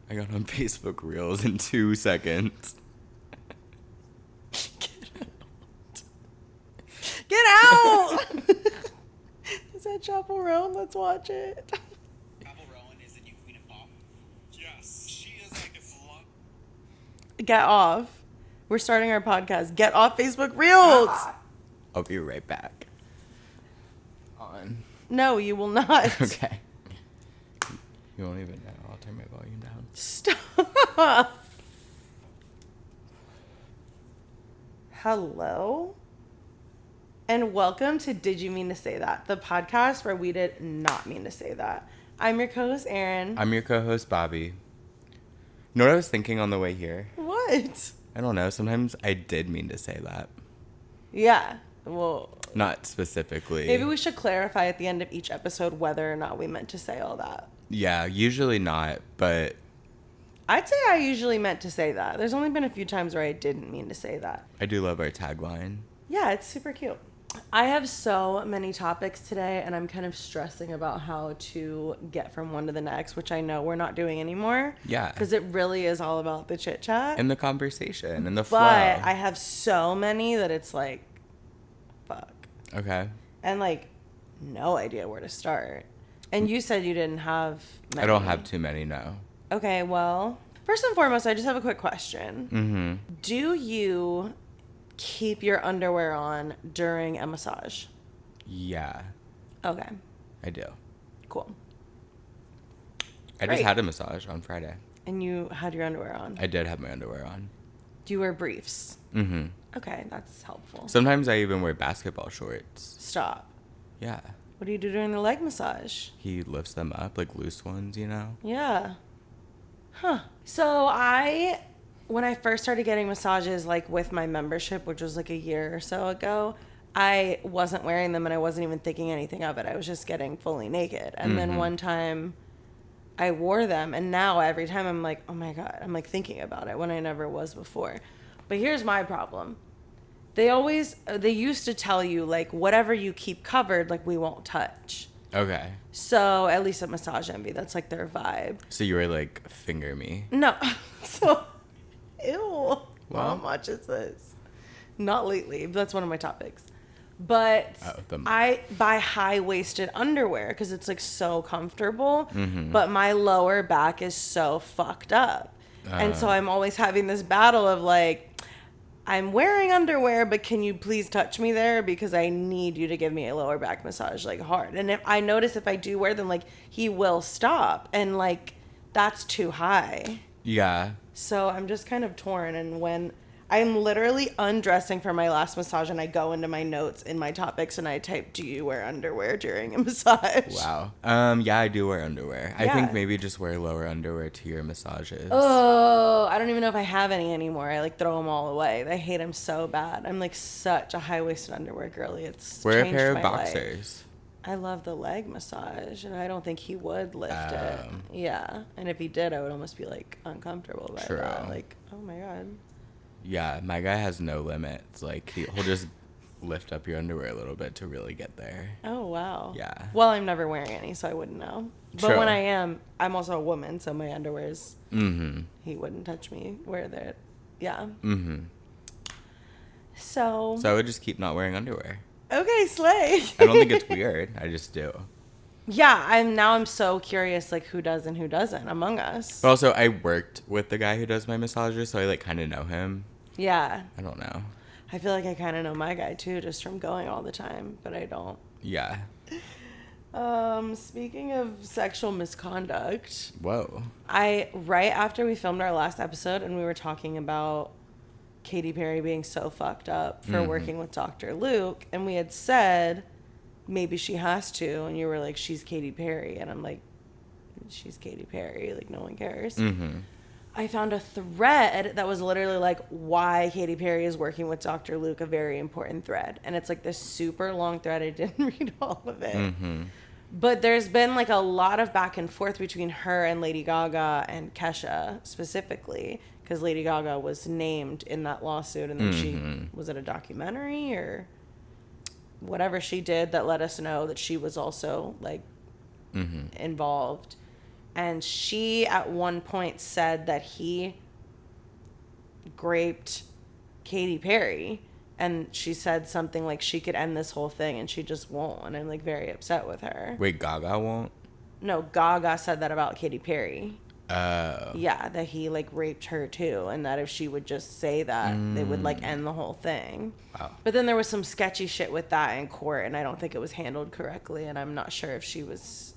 I got on Facebook Reels in 2 seconds. Get out! Is that Chapel Roan? Let's watch it. Chapel Roan is the new queen of pop. Yes, she is like a flop. Get off. We're starting our podcast. Get off Facebook Reels. I'll be right back. On. No, you will not. Okay. You won't even know. I'll turn my volume down. Stop. Hello? And welcome to Did You Mean to Say That? The podcast where we did not mean to say that. I'm your co-host, Erin. I'm your co-host, Bobby. You know what I was thinking on the way here? What? I don't know. Sometimes I did mean to say that. Yeah. Well, Not specifically. maybe we should clarify at the end of each episode whether or not we meant to say all that. Yeah, usually not, but I'd say I usually meant to say that. There's only been a few times where I didn't mean to say that. I do love our tagline. Yeah, it's super cute. I have so many topics today, and I'm kind of stressing about how to get from one to the next, which I know we're not doing anymore. Yeah. Because it really is all about the chit chat. And the conversation and the flow. But I have so many that it's like, fuck. Okay. And like, no idea where to start. And you said you didn't have many. I don't have too many, no. Okay, well, first and foremost, I just have a quick question. Mm-hmm. Do you keep your underwear on during a massage? Yeah, Okay, I do. cool. I Great. just had a massage on Friday. And you had your underwear on. I did have my underwear on. Do you wear briefs? Mm-hmm. Okay, that's helpful. Sometimes I even wear basketball shorts. Stop. Yeah. What do you do during the leg massage? He lifts them up, like loose ones, you know? Yeah. Huh. So when I first started getting massages, like with my membership, which was like a year or so ago, I wasn't wearing them and I wasn't even thinking anything of it. I was just getting fully naked. And then one time I wore them, and now every time I'm like, oh my God, I'm like thinking about it when I never was before. But here's my problem. They used to tell you, like, whatever you keep covered, like, we won't touch. Okay. So, at least at Massage Envy, that's, like, their vibe. So you were like, finger me. No. So, ew. Well. How much is this? Not lately. That's one of my topics. But I buy high-waisted underwear because it's, like, so comfortable. Mm-hmm. But my lower back is so fucked up. And so I'm always having this battle of, like, I'm wearing underwear, but can you please touch me there? Because I need you to give me a lower back massage, like, hard. And if I notice if I do wear them, like, he will stop. And, like, that's too high. Yeah. So I'm just kind of torn. And when I'm literally undressing for my last massage, and I go into my notes in my topics and I type, do you wear underwear during a massage? Wow. Yeah, I do wear underwear. I Yeah. think maybe just wear lower underwear to your massages. Oh, I don't even know if I have any anymore. I like throw them all away. I hate them so bad. I'm like such a high-waisted underwear girly. It's Wear a changed pair of my boxers. life. I love the leg massage, and I don't think he would lift it. Yeah, and if he did, I would almost be like uncomfortable by True. that. Like, oh my God. Yeah, my guy has no limits. Like, he'll just lift up your underwear a little bit to really get there. Oh, wow. Yeah. Well, I'm never wearing any, so I wouldn't know. But True. when I am, I'm also a woman, so my underwear's, Mm-hmm. he wouldn't touch me where they're, yeah. Mm-hmm. So So I would just keep not wearing underwear. okay, slay. I don't think it's weird. I just do. Yeah, I'm so curious, like, who does and who doesn't among us. But also, I worked with the guy who does my massages, so I, like, kind of know him. Yeah. I don't know. I feel like I kind of know my guy, too, just from going all the time, but I don't. Yeah. Speaking of sexual misconduct, Whoa. right after we filmed our last episode and we were talking about Katy Perry being so fucked up for working with Dr. Luke, and we had said maybe she has to, and you were like, she's Katy Perry, and I'm like, she's Katy Perry, like, no one cares. Mm-hmm. I found a thread that was literally like why Katy Perry is working with Dr. Luke, a very important thread, and it's like this super long thread. I didn't read all of it. Mm-hmm. But there's been like a lot of back and forth between her and Lady Gaga and Kesha specifically, because Lady Gaga was named in that lawsuit, and then she was it a documentary or whatever she did that let us know that she was also like involved. And she at one point said that he graped Katy Perry. And she said something like she could end this whole thing and she just won't. And I'm like very upset with her. Wait, Gaga won't? No, Gaga said that about Katy Perry. Oh. Yeah, that he like raped her too, and that if she would just say that, they would like end the whole thing. Wow. But then there was some sketchy shit with that in court, and I don't think it was handled correctly, and I'm not sure if she was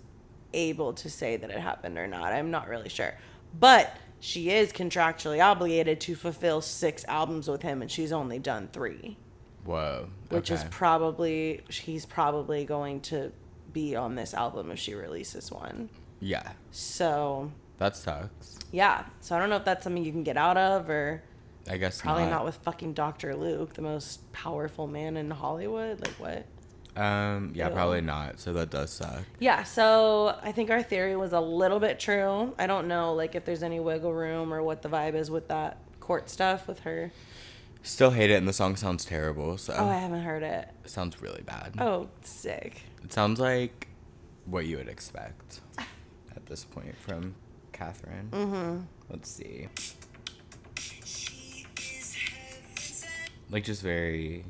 able to say that it happened or not. I'm not really sure. But she is contractually obligated to fulfill 6 albums with him, and she's only done 3. Whoa. Which is okay. he's probably going to be on this album if she releases one. Yeah. So That sucks. yeah, so I don't know if that's something you can get out of, or I guess probably not with fucking Dr. Luke, the most powerful man in Hollywood. Like, what? Yeah, Ew. probably not. So that does suck. Yeah, so I think our theory was a little bit true. I don't know, like, if there's any wiggle room or what the vibe is with that court stuff with her. Still hate it, and the song sounds terrible. So Oh, I haven't heard it. it sounds really bad. Oh, sick. It sounds like what you would expect at this point from Catherine. Mm-hmm. Let's see. Like, just very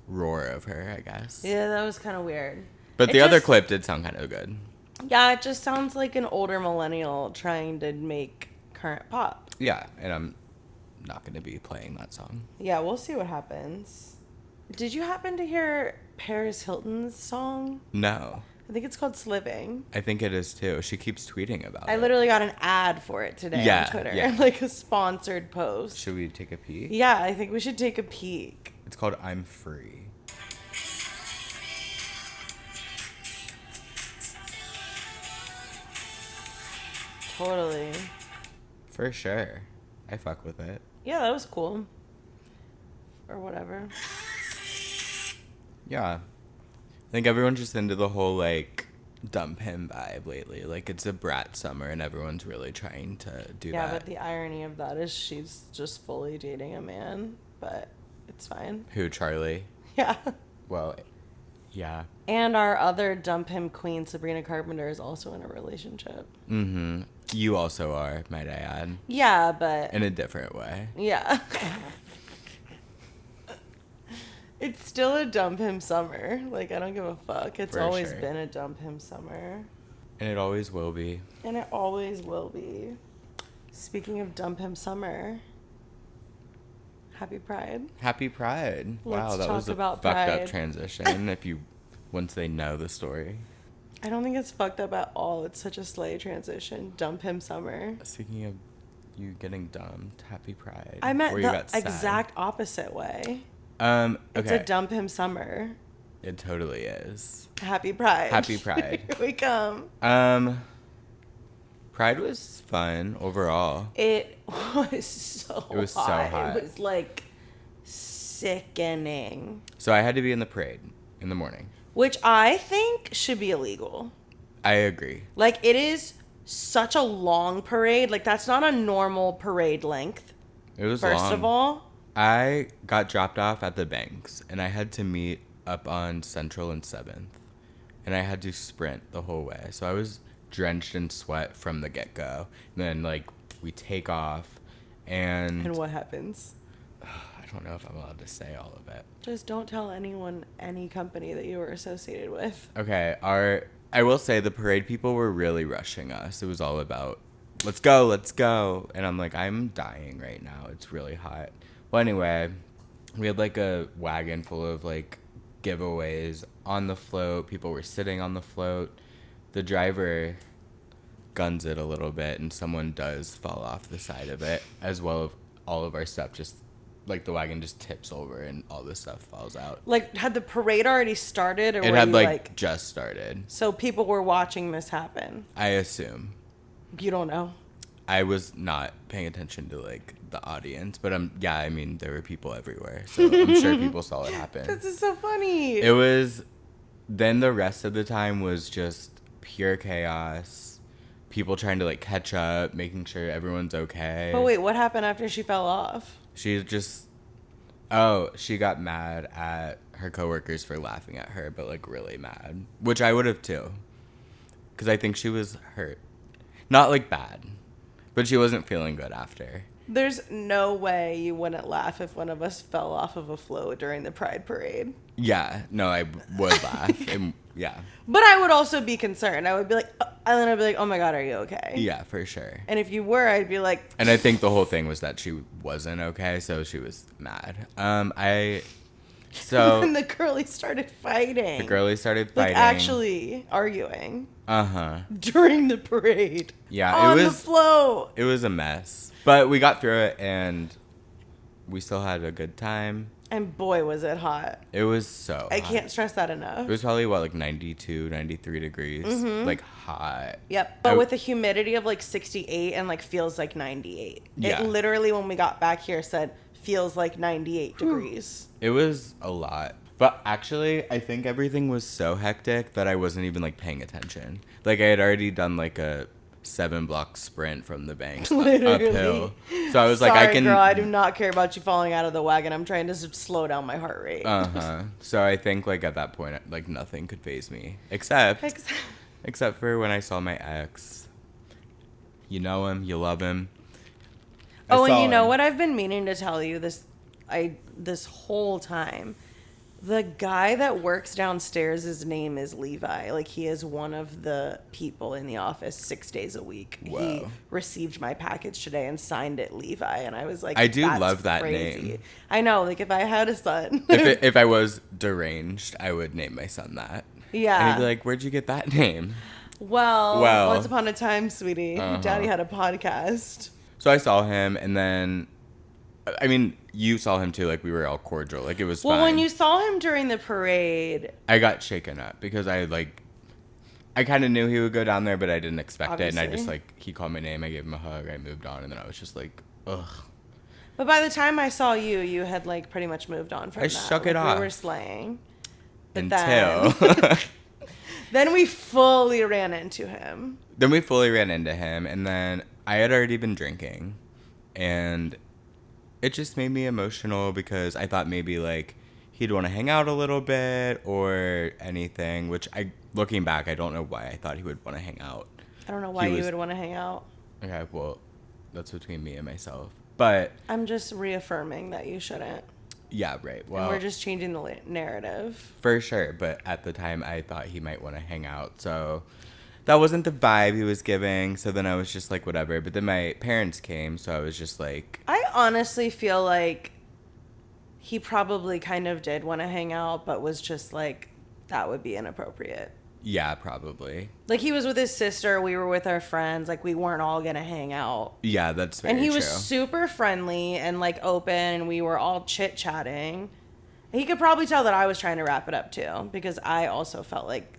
roar of her, I guess. Yeah, that was kind of weird. But It the other just- clip did sound kind of good. Yeah, it just sounds like an older millennial trying to make current pop. Yeah, and I'm not going to be playing that song. Yeah, we'll see what happens. Did you happen to hear Paris Hilton's song? No. I think it's called Sliving. I think it is too. She keeps tweeting about it. I literally got an ad for it today Yeah, on Twitter. yeah. Like a sponsored post. Should we take a peek? Yeah, I think we should take a peek. It's called I'm Free. Totally. For sure. I fuck with it. Yeah, that was cool. Or whatever. Yeah. I think everyone's just into the whole, like, dump him vibe lately. Like, it's a brat summer and everyone's really trying to do Yeah, that. but the irony of that is she's just fully dating a man. But it's fine. Who, Charlie? Yeah. Well, yeah. And our other dump him queen, Sabrina Carpenter, is also in a relationship. Mm-hmm. You also are, might I add. Yeah, but... In a different way. Yeah. It's still a dump him summer. Like, I don't give a fuck. It's For always sure. been a dump him summer. And it always will be. And it always will be. Speaking of dump him summer, happy Pride. Happy Pride. Wow, Let's that talk was a about fucked Pride. up transition once they know the story. I don't think it's fucked up at all. It's such a slay transition. Dump him summer. Speaking of you getting dumped, Happy Pride. I meant Or you the got sad. exact opposite way. Okay. It's a dump him summer. It totally is. Happy Pride. Happy Pride. Here we come. Pride was fun overall. It was so It was so hot. hot. It was like sickening. So I had to be in the parade in the morning. Which I think should be illegal. I agree. Like, it is such a long parade. Like, that's not a normal parade length. It was First long. of all. I got dropped off at the banks and I had to meet up on Central and 7th. And I had to sprint the whole way. So I was drenched in sweat from the get-go. And then, like, we take off and... And what happens? I don't know if I'm allowed to say all of it. Just don't tell anyone, any company that you were associated with. Okay, I will say the parade people were really rushing us. It was all about, let's go, let's go. And I'm like, I'm dying right now. It's really hot. Well, anyway, we had like a wagon full of like giveaways on the float. People were sitting on the float. The driver guns it a little bit and someone does fall off the side of it, as well as all of our stuff just, like the wagon just tips over and all this stuff falls out. Like, had the parade already started? Or It were had you like just started. So people were watching this happen? I assume. You don't know? I was not paying attention to like the audience, but I mean there were people everywhere, so I'm sure people saw it happen. This is so funny. It was, then the rest of the time was just pure chaos. People trying to like catch up, making sure everyone's okay. But wait, what happened after she fell off? She got mad at her coworkers for laughing at her, but like really mad, which I would have too, because I think she was hurt. Not like bad, but she wasn't feeling good after. There's no way you wouldn't laugh if one of us fell off of a float during the Pride Parade. Yeah, no, I would laugh. And, yeah. But I would also be concerned. I would be like, and then I'd be like, oh my God, are you okay? Yeah, for sure. And if you were, I'd be like... And I think the whole thing was that she wasn't okay, so she was mad. So... And the girlies started fighting. The girlies started fighting. Like, actually arguing. Uh-huh. During the parade. Yeah, on the float. It was a mess. But we got through it, and we still had a good time. And boy, was it hot. It was so I hot. can't stress that enough. It was probably, like 92, 93 degrees. Like, hot. Yep. But with a humidity of, like, 68 and, like, feels like 98. Yeah. It literally, when we got back here, said, feels like 98 degrees. It was a lot. But actually, I think everything was so hectic that I wasn't even, like, paying attention. Like, I had already done, like, a 7-block sprint from the bank uphill. So I was like, Sorry, girl, I do not care about you falling out of the wagon. I'm trying to slow down my heart rate. So I think, like, at that point, like, nothing could faze me. Except for when I saw my ex. You know him. You love him. Oh, and you know what I've been meaning to tell you this whole time? The guy that works downstairs, his name is Levi. Like, he is one of the people in the office 6 days a week. Whoa. He received my package today and signed it Levi. And I was like, I do that's love that crazy. name. I know. Like, if I had a son. If I was deranged, I would name my son that. Yeah. And he'd be like, where'd you get that name? Well, once upon a time, sweetie, Daddy had a podcast. So I saw him, and then, I mean, you saw him too. Like, we were all cordial. Like, it was fine. Well, when you saw him during the parade, I got shaken up because I kind of knew he would go down there, but I didn't expect it. And I just, like, he called my name. I gave him a hug. I moved on. And then I was just like, ugh. But by the time I saw you, you had, like, pretty much moved on from that. shook it off. We were slaying. But Until. Then we fully ran into him. Then we fully ran into him. And then I had already been drinking. And it just made me emotional because I thought maybe, like, he'd want to hang out a little bit or anything, which looking back, I don't know why I thought he would want to hang out. I don't know why you would want to hang out. Okay, well, that's between me and myself. But I'm just reaffirming that you shouldn't. Yeah, right. Well, and we're just changing the narrative. For sure. But at the time, I thought he might want to hang out. So that wasn't the vibe he was giving. So then I was just like, whatever. But then my parents came. So I was just like... I honestly feel like he probably kind of did want to hang out, but was just like, that would be inappropriate. Yeah, probably. Like, he was with his sister. We were with our friends. Like, we weren't all going to hang out. Yeah, that's very true. And he was super friendly and, like, open. And we were all chit-chatting. He could probably tell that I was trying to wrap it up, too. Because I also felt like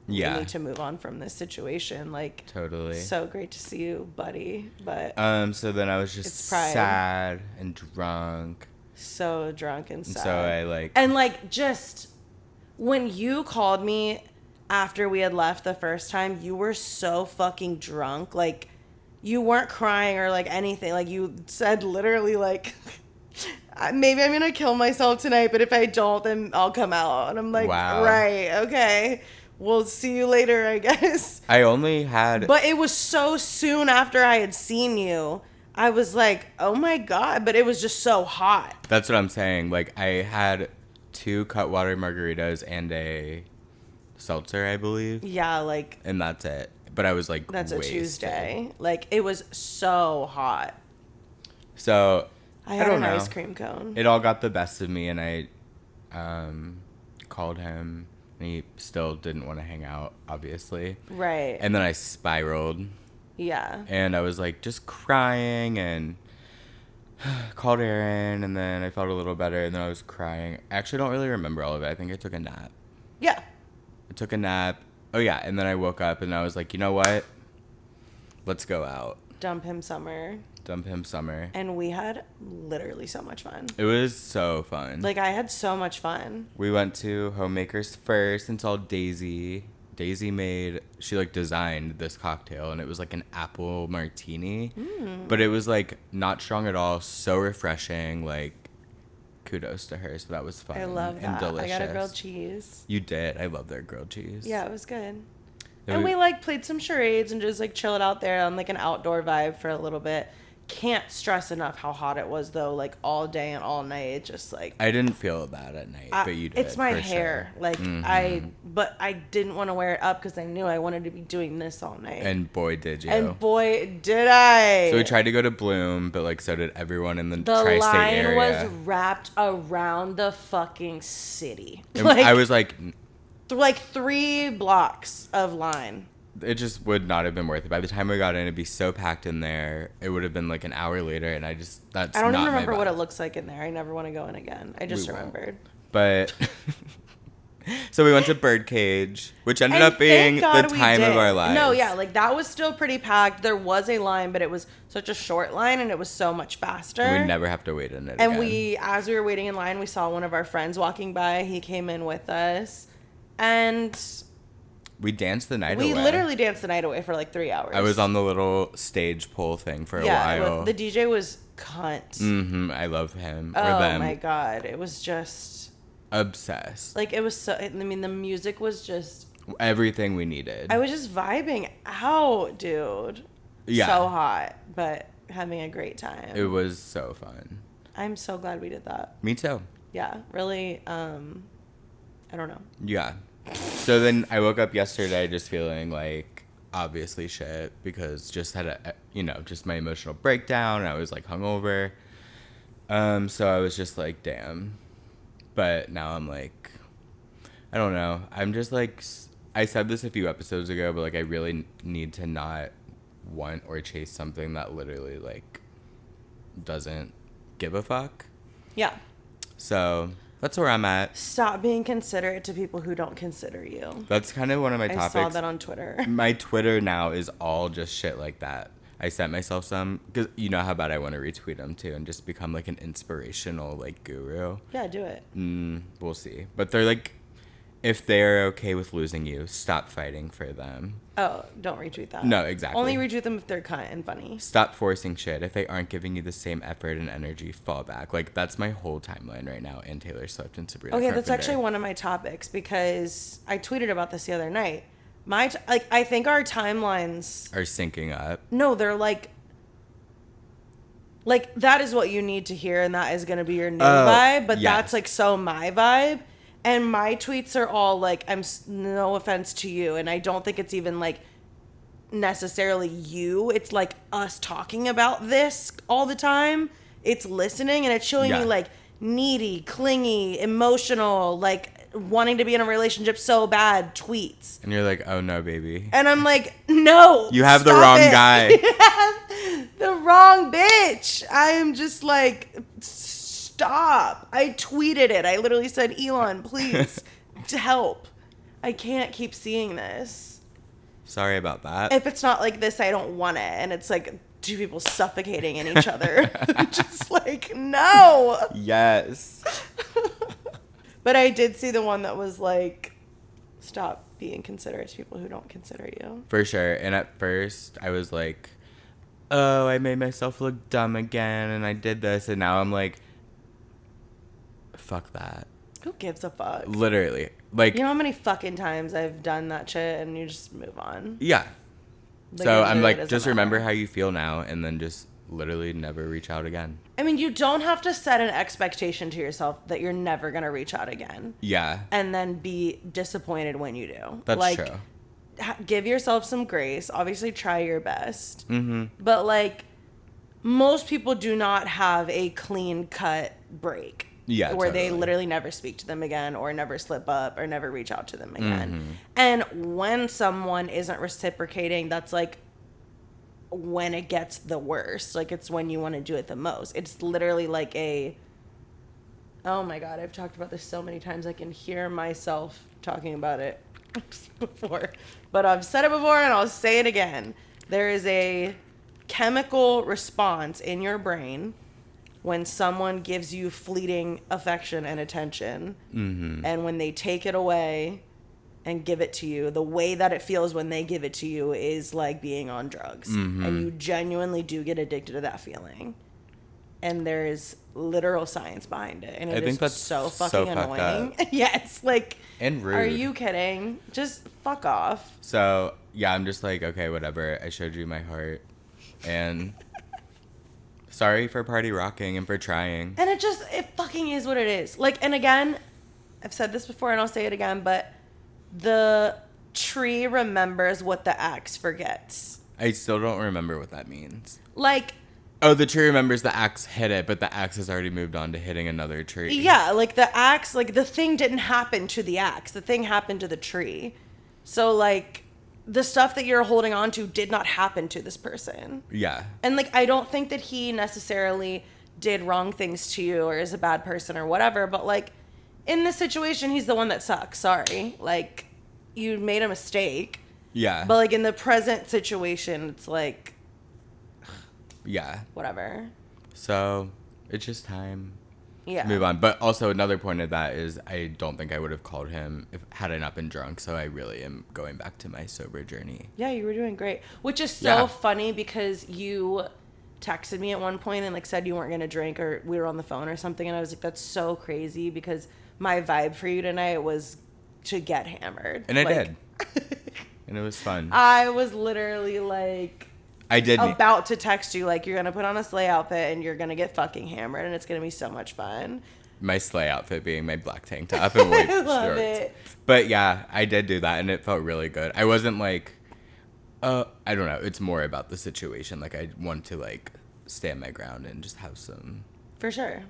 we need to move on from this situation. Like, totally. So great to see you, buddy. But so then I was just sad and drunk. So drunk and sad. And so I, like... And, like, just... When you called me... After we had left the first time, you were so fucking drunk. Like, you weren't crying or, like, anything. Like, you said literally, like, maybe I'm going to kill myself tonight, but if I don't, then I'll come out. And I'm like, wow. Right, okay. We'll see you later, I guess. I only had... But it was so soon after I had seen you. I was like, oh, my God. But it was just so hot. That's what I'm saying. Like, I had 2 Cutwater margaritas and a... seltzer, I believe. Yeah, like... And that's it. But I was, like, That's wasted. a Tuesday. Like, it was so hot. So, I had don't an know. ice cream cone. It all got the best of me, and I called him, and he still didn't want to hang out, obviously. Right. And then I spiraled. Yeah. And I was, like, just crying, and called Aaron, and then I felt a little better, and then I was crying. I actually don't really remember all of it. I think I took a nap. Yeah. I took a nap. Oh, yeah. And then I woke up and I was like, you know what? Let's go out. Dump him summer. And we had literally so much fun. It was so fun. Like, I had so much fun. We went to Homemakers first and saw Daisy. Daisy made, she, like, designed this cocktail, and it was, like, an apple martini. But it was, like, not strong at all. So refreshing. Like, kudos to her. So that was fun. I love that. And delicious. I got a grilled cheese. You did. I love their grilled cheese. Yeah, it was good. And we like played some charades and just like chilled out there on like an outdoor vibe for a little bit. Can't stress enough how hot it was though, like all day and all night. It just like I didn't feel that at night, but you did. It's my for hair. sure. Like but I didn't want to wear it up because I knew I wanted to be doing this all night. And boy, did you. And boy, did I. So we tried to go to Bloom, but like so did everyone in the The tri-state line area. was wrapped around the fucking city. And I was like 3 blocks of line. it just would not have been worth it. By the time we got in, it'd be so packed in there. It would have been like an hour later, and I don't even remember what it looks like in there. I never want to go in again. I just remembered. But so we went to Birdcage, which ended up being the time of our lives. No, yeah, like that was still pretty packed. There was a line, but it was such a short line, and it was so much faster. We never have to wait in it. And again. as we were waiting in line, we saw one of our friends walking by. He came in with us, and we danced the night away. We literally danced the night away for like 3 hours. I was on the little stage pole thing for a while. The DJ was cunt. I love him. Oh or them. my god, it was just obsessed. like it was so. I mean, the music was just everything we needed. I was just vibing out, dude. Yeah, so hot, but having a great time. It was so fun. I'm so glad we did that. Me too. Yeah, really. I don't know. Yeah. So then I woke up yesterday just feeling like obviously shit because just had just my emotional breakdown and I was like hungover. So I was just like, damn. But now I'm like, I don't know. I'm just like, I said this a few episodes ago, but like I really need to not want or chase something that literally like doesn't give a fuck. Yeah. So that's where I'm at. Stop being considerate to people who don't consider you. That's kind of one of my topics. I saw that on Twitter. My Twitter now is all just shit like that. I sent myself some, because you know how bad I want to retweet them too and just become like an inspirational like guru. Yeah, do it. We'll see. But they're like, if they're okay with losing you, stop fighting for them. Oh, don't retweet that. No, exactly. Only retweet them if they're kind and funny. Stop forcing shit. If they aren't giving you the same effort and energy, fall back. Like, that's my whole timeline right now, and Taylor Swift and Sabrina Okay, Carpenter. that's actually one of my topics because I tweeted about this the other night. I think our timelines are syncing up. No, they're like that is what you need to hear, and that is going to be your new vibe. But that's like so my vibe. And my tweets are all like, no offense to you. And I don't think it's even like necessarily you. It's like us talking about this all the time. It's listening and it's showing me like needy, clingy, emotional, like wanting to be in a relationship so bad tweets. And you're like, oh no, baby. And I'm like, no. You have the wrong guy. You have the wrong bitch. I am just like, stop. I tweeted it. I literally said, Elon, please help. I can't keep seeing this. Sorry about that. If it's not like this, I don't want it. And it's like two people suffocating in each other. Just like, no. Yes. But I did see the one that was like, stop being considerate to people who don't consider you. For sure. And at first, I was like, oh, I made myself look dumb again. And I did this. And now I'm like, fuck that. Who gives a fuck? Literally. Like, you know how many fucking times I've done that shit and you just move on? Yeah. Like, so I'm like, just matter. Remember how you feel now and then just literally never reach out again. I mean, you don't have to set an expectation to yourself that you're never going to reach out again. Yeah. And then be disappointed when you do. That's true. Give yourself some grace. Obviously, try your best. Mm-hmm. But, like, most people do not have a clean-cut break. Yeah, where totally. they literally never speak to them again or never slip up or never reach out to them again. Mm-hmm. And when someone isn't reciprocating, that's, like, when it gets the worst. Like, it's when you want to do it the most. It's literally like oh my God, I've talked about this so many times. I can hear myself talking about it before. But I've said it before and I'll say it again. There is a chemical response in your brain when someone gives you fleeting affection and attention. Mm-hmm. And when they take it away and give it to you, the way that it feels when they give it to you is like being on drugs. Mm-hmm. And you genuinely do get addicted to that feeling. and there is literal science behind it, and I it think is that's so so fucking fucked annoying. up. Yes, like, And rude. are you kidding? Just fuck off. So, yeah, I'm just like, okay, whatever. I showed you my heart. And sorry for party rocking and for trying. And it fucking is what it is. Like, and again, I've said this before and I'll say it again, but the tree remembers what the axe forgets. I still don't remember what that means. Like, Oh, the tree remembers the axe hit it, but the axe has already moved on to hitting another tree. yeah, like the axe, like the thing didn't happen to the axe. The thing happened to the tree. So, like, the stuff that you're holding on to did not happen to this person. Yeah. And, like, I don't think that he necessarily did wrong things to you or is a bad person or whatever, but, like, in this situation, he's the one that sucks. Sorry. Like, you made a mistake. Yeah. But, like, in the present situation, it's like, Yeah. whatever. So, it's just time Yeah. to move on. But also, another point of that is I don't think I would have called him had I not been drunk. So, I really am going back to my sober journey. Yeah, you were doing great. Which is so Yeah. funny because you texted me at one point and, like, said you weren't going to drink or we were on the phone or something. And I was like, that's so crazy because my vibe for you tonight was to get hammered. And I Like, did. And it was fun. I was literally, like, I did. about to text you, like, you're going to put on a sleigh outfit and you're going to get fucking hammered and it's going to be so much fun. My sleigh outfit being my black tank top and white I love shorts. it. But yeah, I did do that and it felt really good. I wasn't like, I don't know. It's more about the situation. Like, I want to, like, stand my ground and just have some For sure.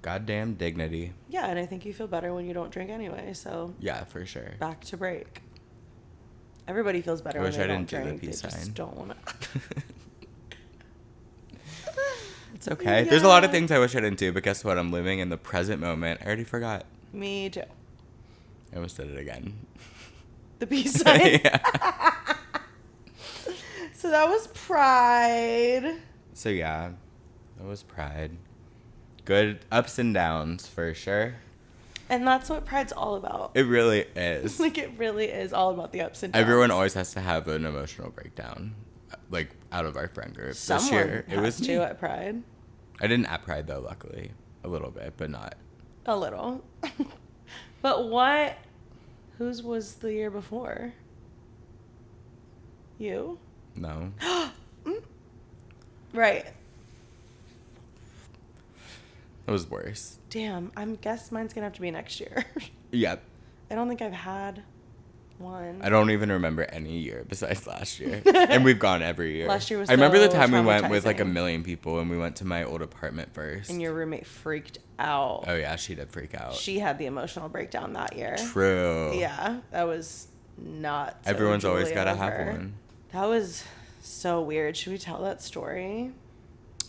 goddamn dignity. Yeah, and I think you feel better when you don't drink anyway, so Yeah, for sure. back to break. Everybody feels better I when wish they I don't didn't do the drink. They peace just sign. don't want to. It's okay. There's a lot of Yeah. things I wish I didn't do, but guess what? I'm living in the present moment. I already forgot. Me too. I almost did it again. The peace sign. Yeah. So that was Pride. So yeah, that was Pride. Good ups and downs for sure. And that's what Pride's all about. It really is. Like, it really is all about the ups and downs. Everyone always has to have an emotional breakdown, like out of our friend group. Someone This year, it has was to me. at Pride. I didn't at Pride though, luckily, a little bit, but not. A little. But whose was the year before? You? No. Right. It was worse. Damn, I guess mine's gonna have to be next year. Yep. I don't think I've had one. I don't even remember any year besides last year, and we've gone every year. Last year was I remember the so time we went with like a traumatizing. million people, and we went to my old apartment first. And your roommate freaked out. Oh yeah, she did freak out. She had the emotional breakdown that year. True. Yeah, that was not. So Everyone's always duly gotta have over. one. That was so weird. Should we tell that story?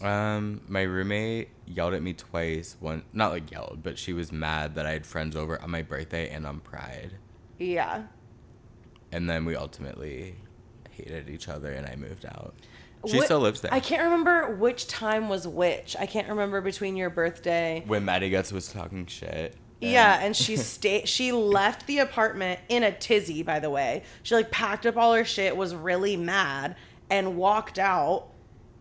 My roommate yelled at me twice. One, not like yelled, but she was mad that I had friends over on my birthday and on Pride. Yeah. And then we ultimately hated each other, and I moved out. She What- still lives there. I can't remember which time was which. I can't remember between your birthday. When Maddie Guts was talking shit. Yeah, and she left the apartment in a tizzy, by the way. She, like, packed up all her shit, was really mad, and walked out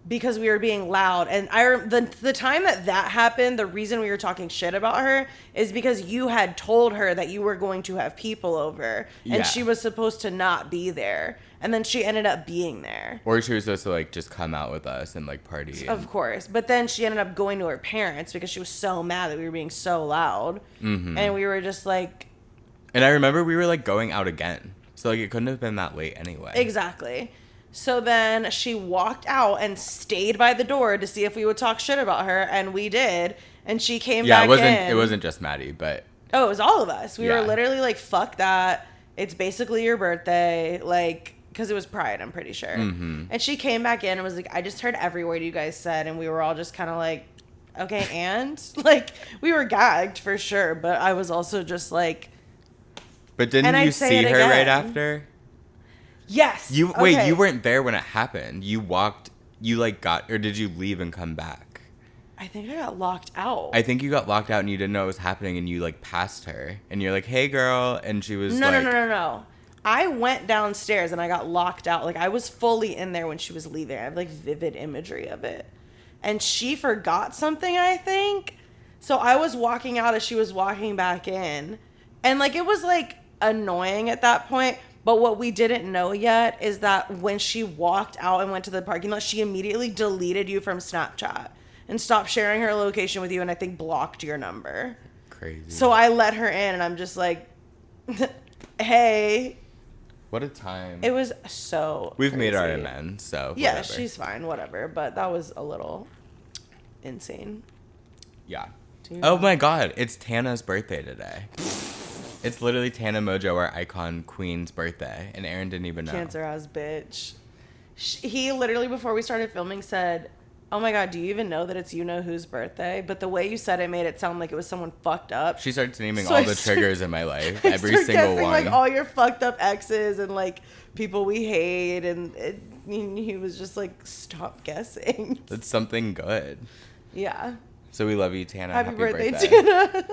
because we were being loud. And the time that happened, the reason we were talking shit about her is because you had told her that you were going to have people over, and Yeah. she was supposed to not be there. And then she ended up being there. Or she was supposed to like just come out with us and like party. Of course. But then she ended up going to her parents because she was so mad that we were being so loud. Mm-hmm. And we were just like, And I remember we were like going out again. So like it couldn't have been that late anyway. exactly. So then she walked out and stayed by the door to see if we would talk shit about her, and we did. And she came Yeah, back it wasn't just Maddie, but Oh, it was all of us. We were Yeah. literally like, fuck that. It's basically your birthday. Like, because it was Pride, I'm pretty sure. Mm-hmm. And she came back in and was like, I just heard every word you guys said. And we were all just kind of like, okay, and? Like, we were gagged for sure. But I was also just like, But didn't And you I'd say see it her right again. after? yes. Wait, okay. you weren't there when it happened. You like got, or did you leave and come back? I think I got locked out. I think you got locked out and you didn't know what was happening, and you like passed her and you're like, "Hey, girl," and she was No, like, no. I went downstairs and I got locked out. Like, I was fully in there when she was leaving. I have like vivid imagery of it. and she forgot something, I think. So I was walking out as she was walking back in. And, like, it was, like, annoying at that point. But what we didn't know yet is that when she walked out and went to the parking lot, she immediately deleted you from Snapchat and stopped sharing her location with you, and I think blocked your number. Crazy. So I let her in, and I'm just like, hey. What a time. It was so We've made our crazy. amends, so Yeah, whatever. she's fine, whatever. But that was a little insane. Yeah. Dude. Oh my god, it's Tana's birthday today. It's literally Tana Mojo, our icon queen's birthday, and Aaron didn't even know. Cancer ass bitch. He literally, before we started filming, said, oh my god, do you even know that it's you know whose birthday? But the way you said it made it sound like it was someone fucked up. She starts naming So all I the start- triggers in my life, I every start single guessing, one. like all your fucked up exes and like people we hate, and he was just like, stop guessing. It's something good. Yeah. So we love you, Tana. Happy birthday, birthday. Tana.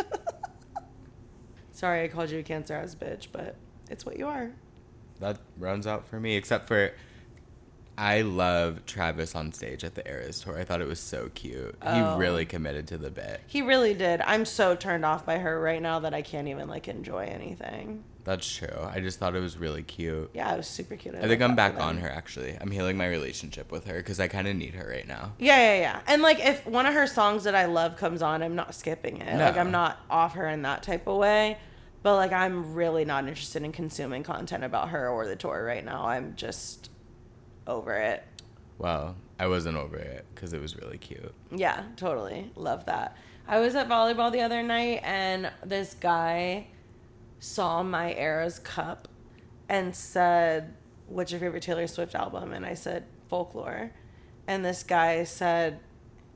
Sorry I called you a cancer ass bitch, but it's what you are. That runs out for me, except for I love Travis on stage at the Eras tour. I thought it was so cute. Oh. He really committed to the bit. He really did. I'm so turned off by her right now that I can't even like enjoy anything. That's true. I just thought it was really cute. Yeah, it was super cute. I think love I'm that back for on them. her, actually. I'm healing my relationship with her because I kind of need her right now. Yeah. And like if one of her songs that I love comes on, I'm not skipping it. No. Like I'm not off her in that type of way. But like I'm really not interested in consuming content about her or the tour right now. I'm just over it. Well, I wasn't over it because it was really cute. Yeah, totally. Love that. I was at volleyball the other night and this guy saw my Eras cup and said, what's your favorite Taylor Swift album? And I said, Folklore. And this guy said,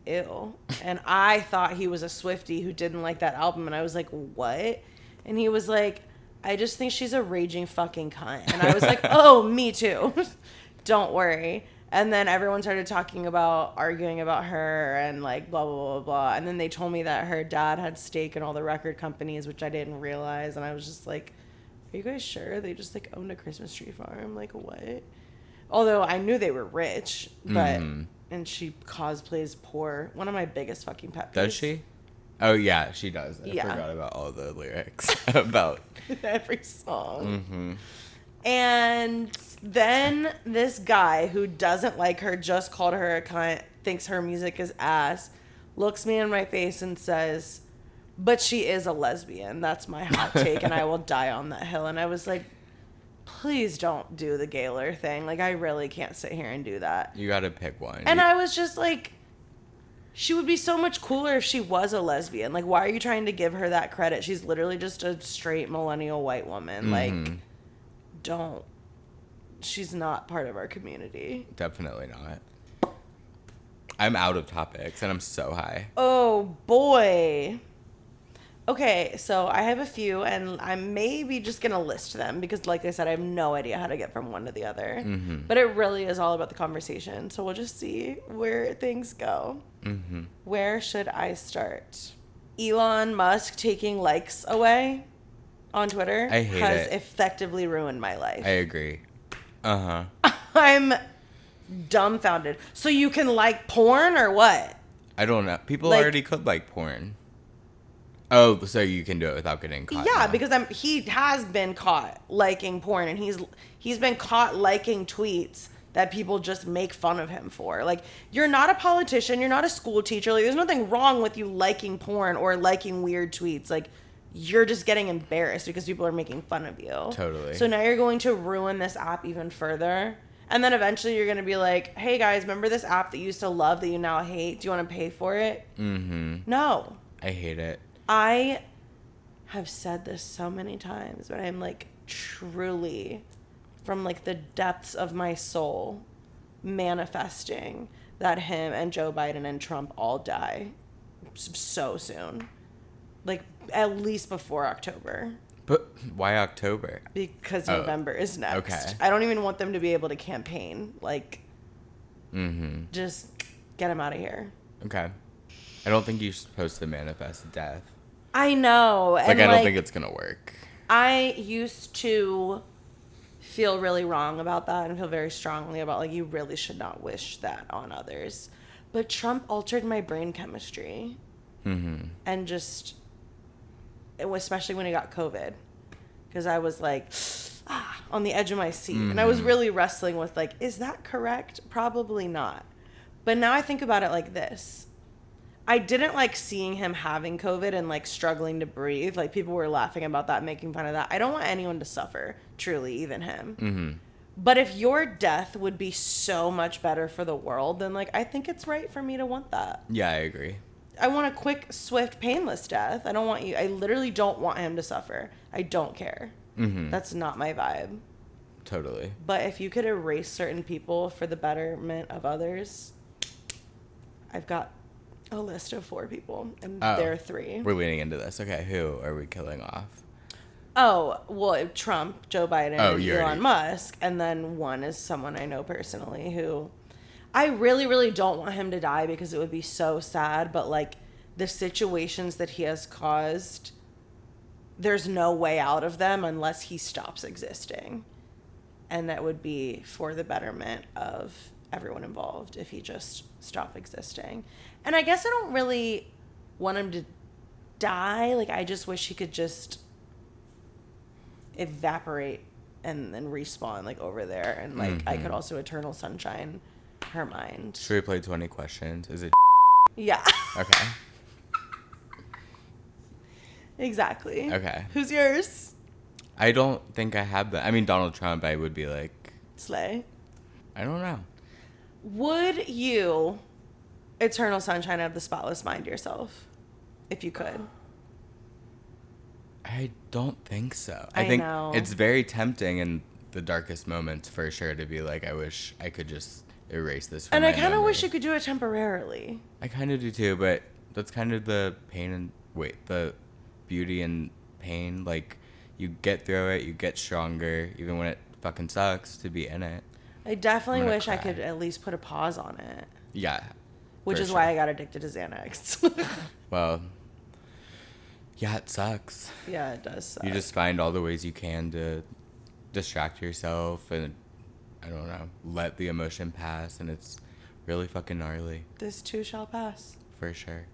ew. And I thought he was a Swiftie who didn't like that album. And I was like, what? And he was like, I just think she's a raging fucking cunt. And I was like, oh, me too. Don't worry. And then everyone started arguing about her and like blah, blah, blah, blah. And then they told me that her dad had stake in all the record companies, which I didn't realize. And I was just like, are you guys sure? They just like owned a Christmas tree farm? Like what? Although I knew they were rich, but, and she cosplays poor. One of my biggest fucking pet peeves. Does she? Oh, yeah, she does. I Yeah. forgot about all the lyrics about Every song. Mm-hmm. And then this guy who doesn't like her, just called her a cunt, thinks her music is ass, looks me in my face and says, but she is a lesbian. That's my hot take, and I will die on that hill. And I was like, please don't do the Gaylor thing. Like, I really can't sit here and do that. You gotta pick one. And I was just like, she would be so much cooler if she was a lesbian. Like, why are you trying to give her that credit? She's literally just a straight millennial white woman. Like, don't. She's not part of our community. Definitely not. I'm out of topics, and I'm so high. Oh, boy. Okay, so I have a few, and I'm maybe just going to list them because, like I said, I have no idea how to get from one to the other. But it really is all about the conversation. So we'll just see where things go. Where should I start? Elon Musk taking likes away on Twitter I hate has it. effectively ruined my life. I agree. Uh-huh. I'm dumbfounded. So you can like porn or what? I don't know. People Like- already could like porn. Oh, so you can do it without getting caught. Yeah, now. because he has been caught liking porn, and he's been caught liking tweets that people just make fun of him for. Like, you're not a politician, you're not a school teacher. Like, there's nothing wrong with you liking porn or liking weird tweets. Like, you're just getting embarrassed because people are making fun of you. Totally. So now you're going to ruin this app even further. And then eventually you're going to be like, hey guys, remember this app that you used to love that you now hate? Do you want to pay for it? No. I hate it. I have said this so many times, but I'm like truly from like the depths of my soul manifesting that him and Joe Biden and Trump all die so soon. Like at least before October. But why October? Because Oh, November is next. okay. I don't even want them to be able to campaign. Like, just get them out of here. Okay. I don't think you're supposed to manifest death. I know. Like, And I don't think it's gonna work. I used to feel really wrong about that and feel very strongly about, like, you really should not wish that on others. But Trump altered my brain chemistry. Mm-hmm. And just, especially when he got COVID. Because I was like, on the edge of my seat. And I was really wrestling with, like, is that correct? Probably not. But now I think about it like this. I didn't like seeing him having COVID and, like, struggling to breathe. Like, people were laughing about that, making fun of that. I don't want anyone to suffer, truly, even him. Mm-hmm. But if your death would be so much better for the world, then, like, I think it's right for me to want that. Yeah, I agree. I want a quick, swift, painless death. I literally don't want him to suffer. I don't care. Mm-hmm. That's not my vibe. Totally. But if you could erase certain people for the betterment of others, I've got a list of 4 people, and there are 3. We're leaning into this. Okay, who are we killing off? Oh, well, Trump, Joe Biden, and you Elon already... Musk. And then one is someone I know personally who I really, really don't want him to die because it would be so sad. But, like, the situations that he has caused, there's no way out of them unless he stops existing. And that would be for the betterment of everyone involved if he just stopped existing. And I guess I don't really want him to die. Like, I just wish he could just evaporate and then respawn, like, over there. And, like, I could also eternal sunshine her mind. Should we play 20 questions? Is it... Yeah. Okay. Exactly. Okay. Who's yours? I don't think I have that. I mean, Donald Trump, I would be like... Slay. I don't know. Would you eternal sunshine of the spotless mind yourself if you could? I don't think so. I think know. It's very tempting in the darkest moments for sure to be like, I wish I could just erase this from And my I kind of memory. wish you could do it temporarily. I kind of do too, but that's kind of the pain and... the beauty and pain. Like, you get through it, you get stronger, even when it fucking sucks to be in it. I definitely wish I cry. could at least put a pause on it. Yeah. Which for is sure. why I got addicted to Xanax. Well, yeah, it sucks. Yeah, it does suck. You just find all the ways you can to distract yourself and, I don't know, let the emotion pass, and it's really fucking gnarly. This too shall pass. For sure.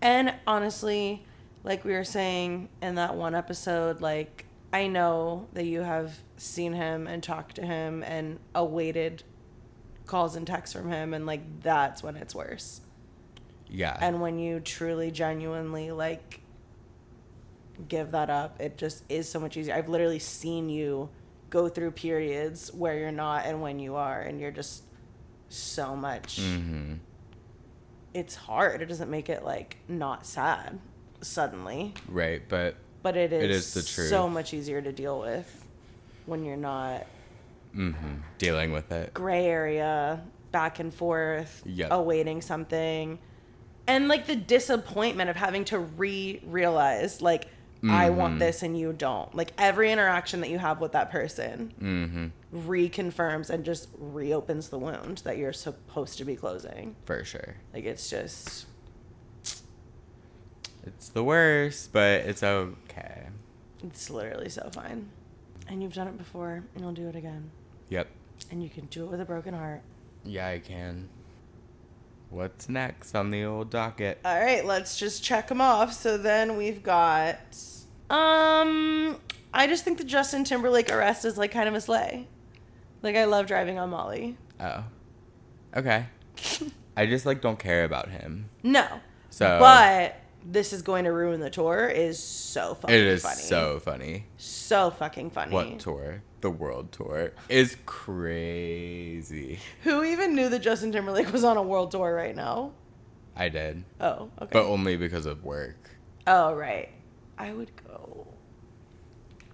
And honestly, like we were saying in that one episode, like, I know that you have seen him and talked to him and awaited calls and texts from him, and, like, that's when it's worse. Yeah. And when you truly, genuinely, like, give that up, it just is so much easier. I've literally seen you go through periods where you're not and when you are, and you're just so much. Mm-hmm. It's hard. It doesn't make it, like, not sad suddenly. Right, but But it is the truth. so much easier to deal with when you're not dealing with it. gray area, back and forth, Yep. awaiting something. And, like, the disappointment of having to realize, like, I want this and you don't. Like, every interaction that you have with that person reconfirms and just reopens the wound that you're supposed to be closing. For sure. Like, it's just... It's the worst, but it's okay. It's literally so fine. And you've done it before, and you'll do it again. Yep. And you can do it with a broken heart. Yeah, I can. What's next on the old docket? All right, let's just check them off. So then we've got... I just think the Justin Timberlake arrest is, like, kind of a slay. Like, I love driving on Molly. Oh. Okay. I just, like, don't care about him. No. So... But this is going to ruin the tour is so fucking funny. It is so funny. So fucking funny. What tour? The world tour is crazy. Who even knew that Justin Timberlake was on a world tour right now? I did. Oh, okay. But only because of work. Oh, right. I would go.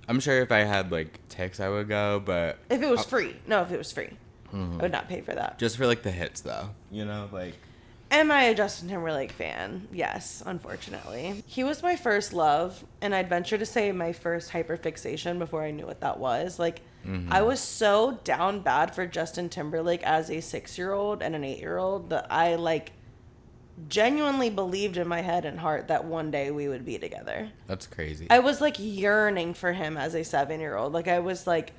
I'm sure if I had, like, tics, I would go, but... If it was free. No, if it was free. I would not pay for that. Just for, like, the hits, though. You know, like... Am I a Justin Timberlake fan? Yes, unfortunately. He was my first love, and I'd venture to say my first hyperfixation before I knew what that was. Like, I was so down bad for Justin Timberlake as a 6-year-old and an 8-year-old that I, like, genuinely believed in my head and heart that one day we would be together. That's crazy. I was, like, yearning for him as a 7-year-old. Like, I was, like,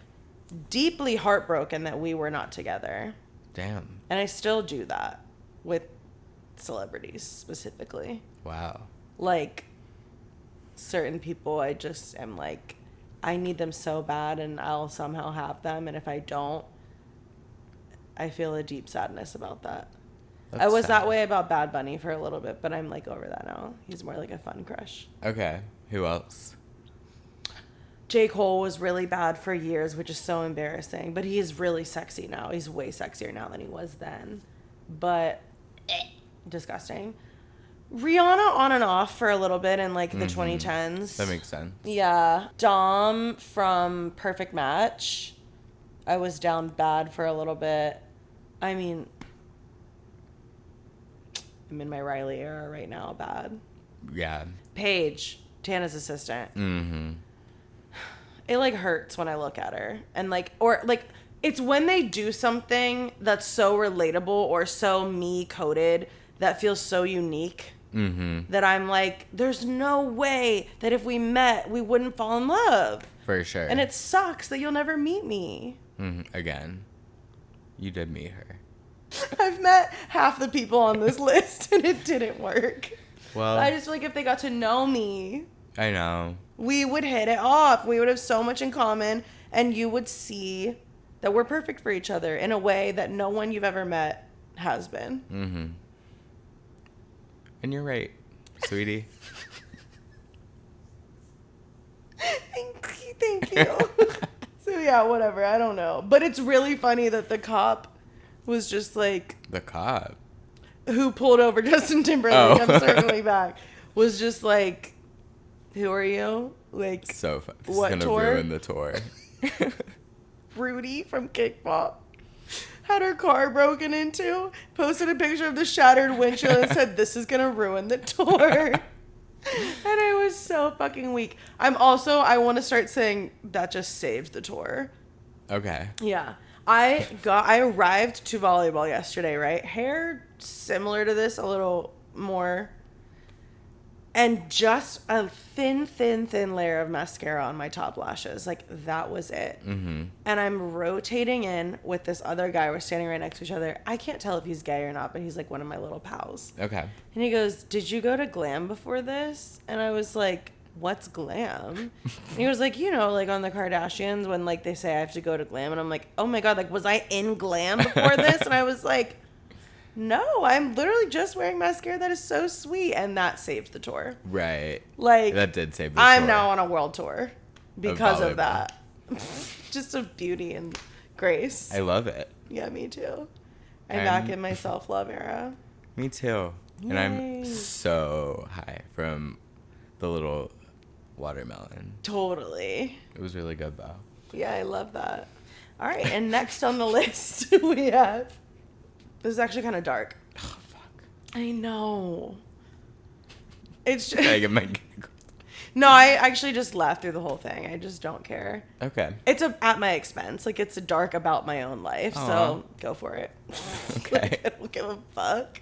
deeply heartbroken that we were not together. Damn. And I still do that with celebrities specifically. Wow. Like, certain people, I just am like, I need them so bad and I'll somehow have them. And if I don't, I feel a deep sadness about that. That's I was sad. that way about Bad Bunny for a little bit, but I'm like over that now. He's more like a fun crush. Okay. Who else? J. Cole was really bad for years, which is so embarrassing. But he is really sexy now. He's way sexier now than he was then. But disgusting. Rihanna on and off for a little bit in like the 2010s. That makes sense. Yeah. Dom from Perfect Match. I was down bad for a little bit. I mean, I'm in my Riley era right now, bad. Yeah. Paige, Tana's assistant. Mm-hmm. It like hurts when I look at her. And like, or like, it's when they do something that's so relatable or so me coded that feels so unique that I'm like, there's no way that if we met, we wouldn't fall in love. For sure. And it sucks that you'll never meet me. Again, you did meet her. I've met half the people on this list and it didn't work. Well, I just feel like if they got to know me, I know. we would hit it off. We would have so much in common and you would see that we're perfect for each other in a way that no one you've ever met has been. Mm-hmm. And you're right, sweetie. Thank you. So yeah, whatever. I don't know. But it's really funny that the cop was just like, The cop. who pulled over Justin Timberlake, Oh. I'm circling back, was just like, who are you? Like, So fun. This What is gonna tour? ruin the tour. Rudy from Kickball had her car broken into, posted a picture of the shattered windshield and said, this is gonna ruin the tour. And I was so fucking weak. I want to start saying that just saved the tour. Okay. Yeah. I arrived to volleyball yesterday, right? Hair similar to this, a little more. And just a thin layer of mascara on my top lashes. Like, that was it. Mm-hmm. And I'm rotating in with this other guy. We're standing right next to each other. I can't tell if he's gay or not, but he's like one of my little pals. Okay. And he goes, did you go to Glam before this? And I was like, what's Glam? And he was like, you know, like on the Kardashians when like they say I have to go to Glam. And I'm like, oh my God, like was I in Glam before this? And I was like, no, I'm literally just wearing mascara that is so sweet. And that saved the tour. Right. Like, That did save the I'm tour. now on a world tour because of volleyball. that. Just of beauty and grace. I love it. Yeah, me too. I'm back in my self-love era. Me too. And Yay. I'm so high from the little watermelon. Totally. It was really good though. Yeah, I love that. All right, and next on the list we have. This is actually kind of dark. Oh fuck. I know. It's just, I get my giggle. no, I actually just laughed through the whole thing. I just don't care. Okay. It's at my expense. Like, it's dark about my own life, Aw. so go for it. Okay. Like, I don't give a fuck.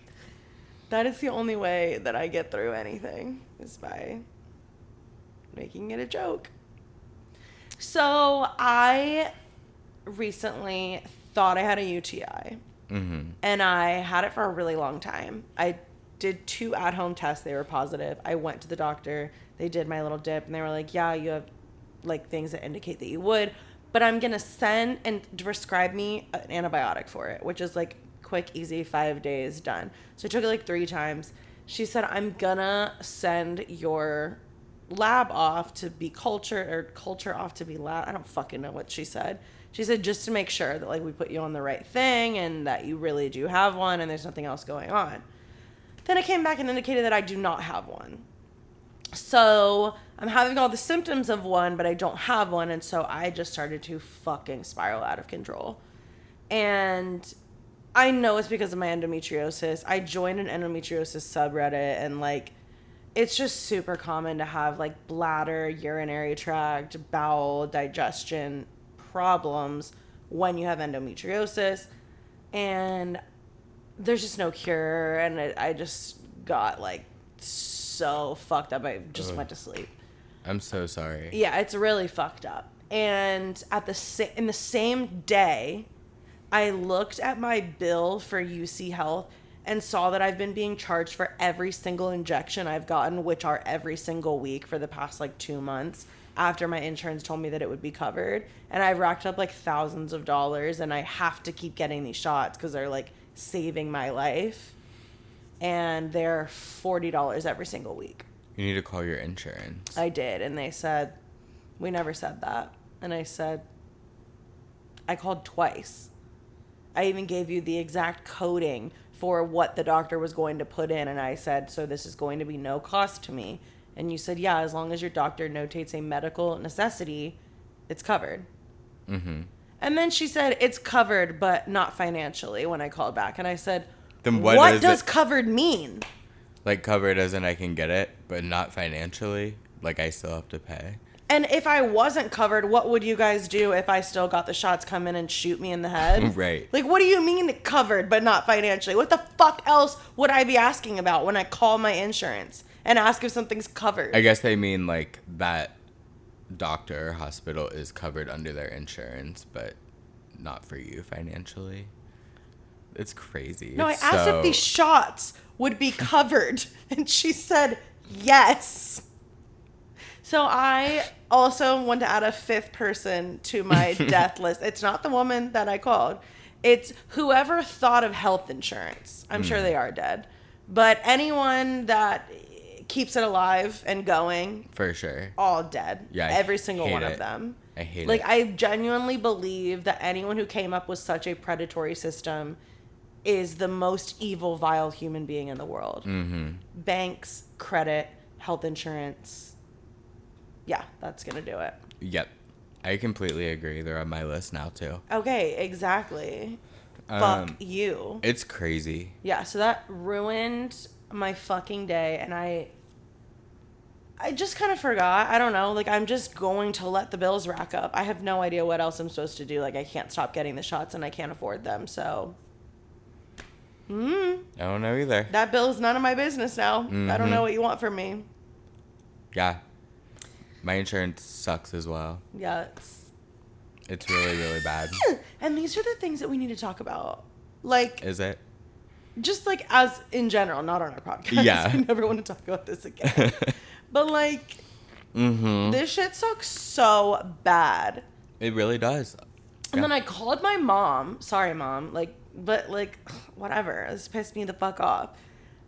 That is the only way that I get through anything, is by making it a joke. So I recently thought I had a UTI, and I had it for a really long time. I did 2 at-home tests. They were positive. I went to the doctor. They did my little dip, and they were like, yeah, you have like things that indicate that you would, but I'm going to send and prescribe me an antibiotic for it, which is like quick, easy, 5 days, done. So I took it like 3 times. She said, I'm gonna send your lab off to be cultured, or culture off to be lab. I don't fucking know what she said. She said, just to make sure that like we put you on the right thing and that you really do have one and there's nothing else going on. Then it came back and indicated that I do not have one. So I'm having all the symptoms of one, but I don't have one. And so I just started to fucking spiral out of control. And I know it's because of my endometriosis. I joined an endometriosis subreddit, and like, it's just super common to have like bladder, urinary tract, bowel, digestion problems when you have endometriosis. And there's just no cure. And I just got like so fucked up. I just went to sleep. I'm so sorry. Yeah, it's really fucked up. And in the same day, I looked at my bill for UC Health, and saw that I've been being charged for every single injection I've gotten, which are every single week for the past like 2 months after my insurance told me that it would be covered. And I've racked up like thousands of dollars, and I have to keep getting these shots because they're like saving my life. And they're $40 every single week. You need to call your insurance. I did, and they said, we never said that. And I said, I called twice. I even gave you the exact coding for what the doctor was going to put in, and I said, so this is going to be no cost to me. And you said, yeah, as long as your doctor notates a medical necessity, it's covered. Mm-hmm. And then she said, it's covered, but not financially, when I called back. And I said, then what does covered mean? Like, covered as in I can get it, but not financially? Like, I still have to pay? And if I wasn't covered, what would you guys do if I still got the shots come in and shoot me in the head? Right. Like, what do you mean covered, but not financially? What the fuck else would I be asking about when I call my insurance and ask if something's covered? I guess they mean, like, that doctor or hospital is covered under their insurance, but not for you financially. It's crazy. No, I asked if these shots would be covered, and she said yes. So I also want to add a 5th person to my death list. It's not the woman that I called. It's whoever thought of health insurance. I'm sure they are dead. But anyone that keeps it alive and going. For sure. All dead. Yeah, every single one of them. I hate it. Like, I genuinely believe that anyone who came up with such a predatory system is the most evil, vile human being in the world. Mm-hmm. Banks, credit, health insurance. Yeah, that's going to do it. Yep. I completely agree. They're on my list now, too. Okay, exactly. Fuck you. It's crazy. Yeah, so that ruined my fucking day, and I just kind of forgot. I don't know. Like, I'm just going to let the bills rack up. I have no idea what else I'm supposed to do. Like, I can't stop getting the shots, and I can't afford them, so... I don't know either. That bill is none of my business now. I don't know what you want from me. Yeah. My insurance sucks as well. Yeah, It's really, really bad. and these are the things that we need to talk about. Like, Is it? just like as in general, not on our podcast. Yeah. I never want to talk about this again. But like, this shit sucks so bad. It really does. And then I called my mom. Sorry, Mom. But whatever. This pissed me the fuck off.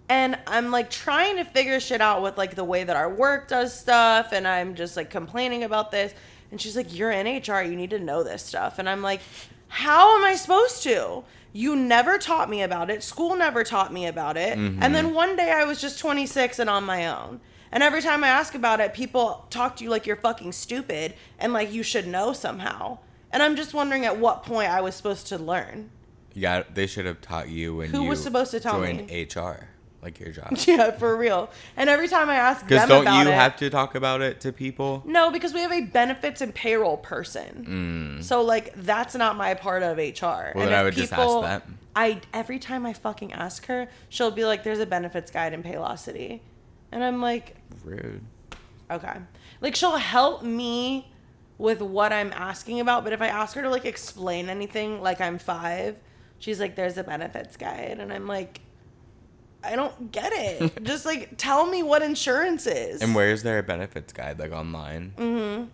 And I'm like trying to figure shit out with like the way that our work does stuff. And I'm just like complaining about this. And she's like, you're in HR. You need to know this stuff. And I'm like, how am I supposed to? You never taught me about it. School never taught me about it. And then one day I was just 26 and on my own. And every time I ask about it, people talk to you like you're fucking stupid and like you should know somehow. And I'm just wondering at what point I was supposed to learn. Yeah, they should have taught you when Who you was supposed to tell joined me? HR, like your job. Yeah, for real. And every time I ask them Because about don't you it, have to talk about it to people? No, because we have a benefits and payroll person. So like that's not my part of HR. Well, and then I would just ask them. Every time I fucking ask her, she'll be like, "There's a benefits guide in Paylocity," and I'm like, Rude. okay. Like she'll help me with what I'm asking about, but if I ask her to like explain anything, like I'm 5, she's like, "There's a benefits guide," and I'm like, I don't get it. Just like tell me what insurance is. And where is there a benefits guide, like online?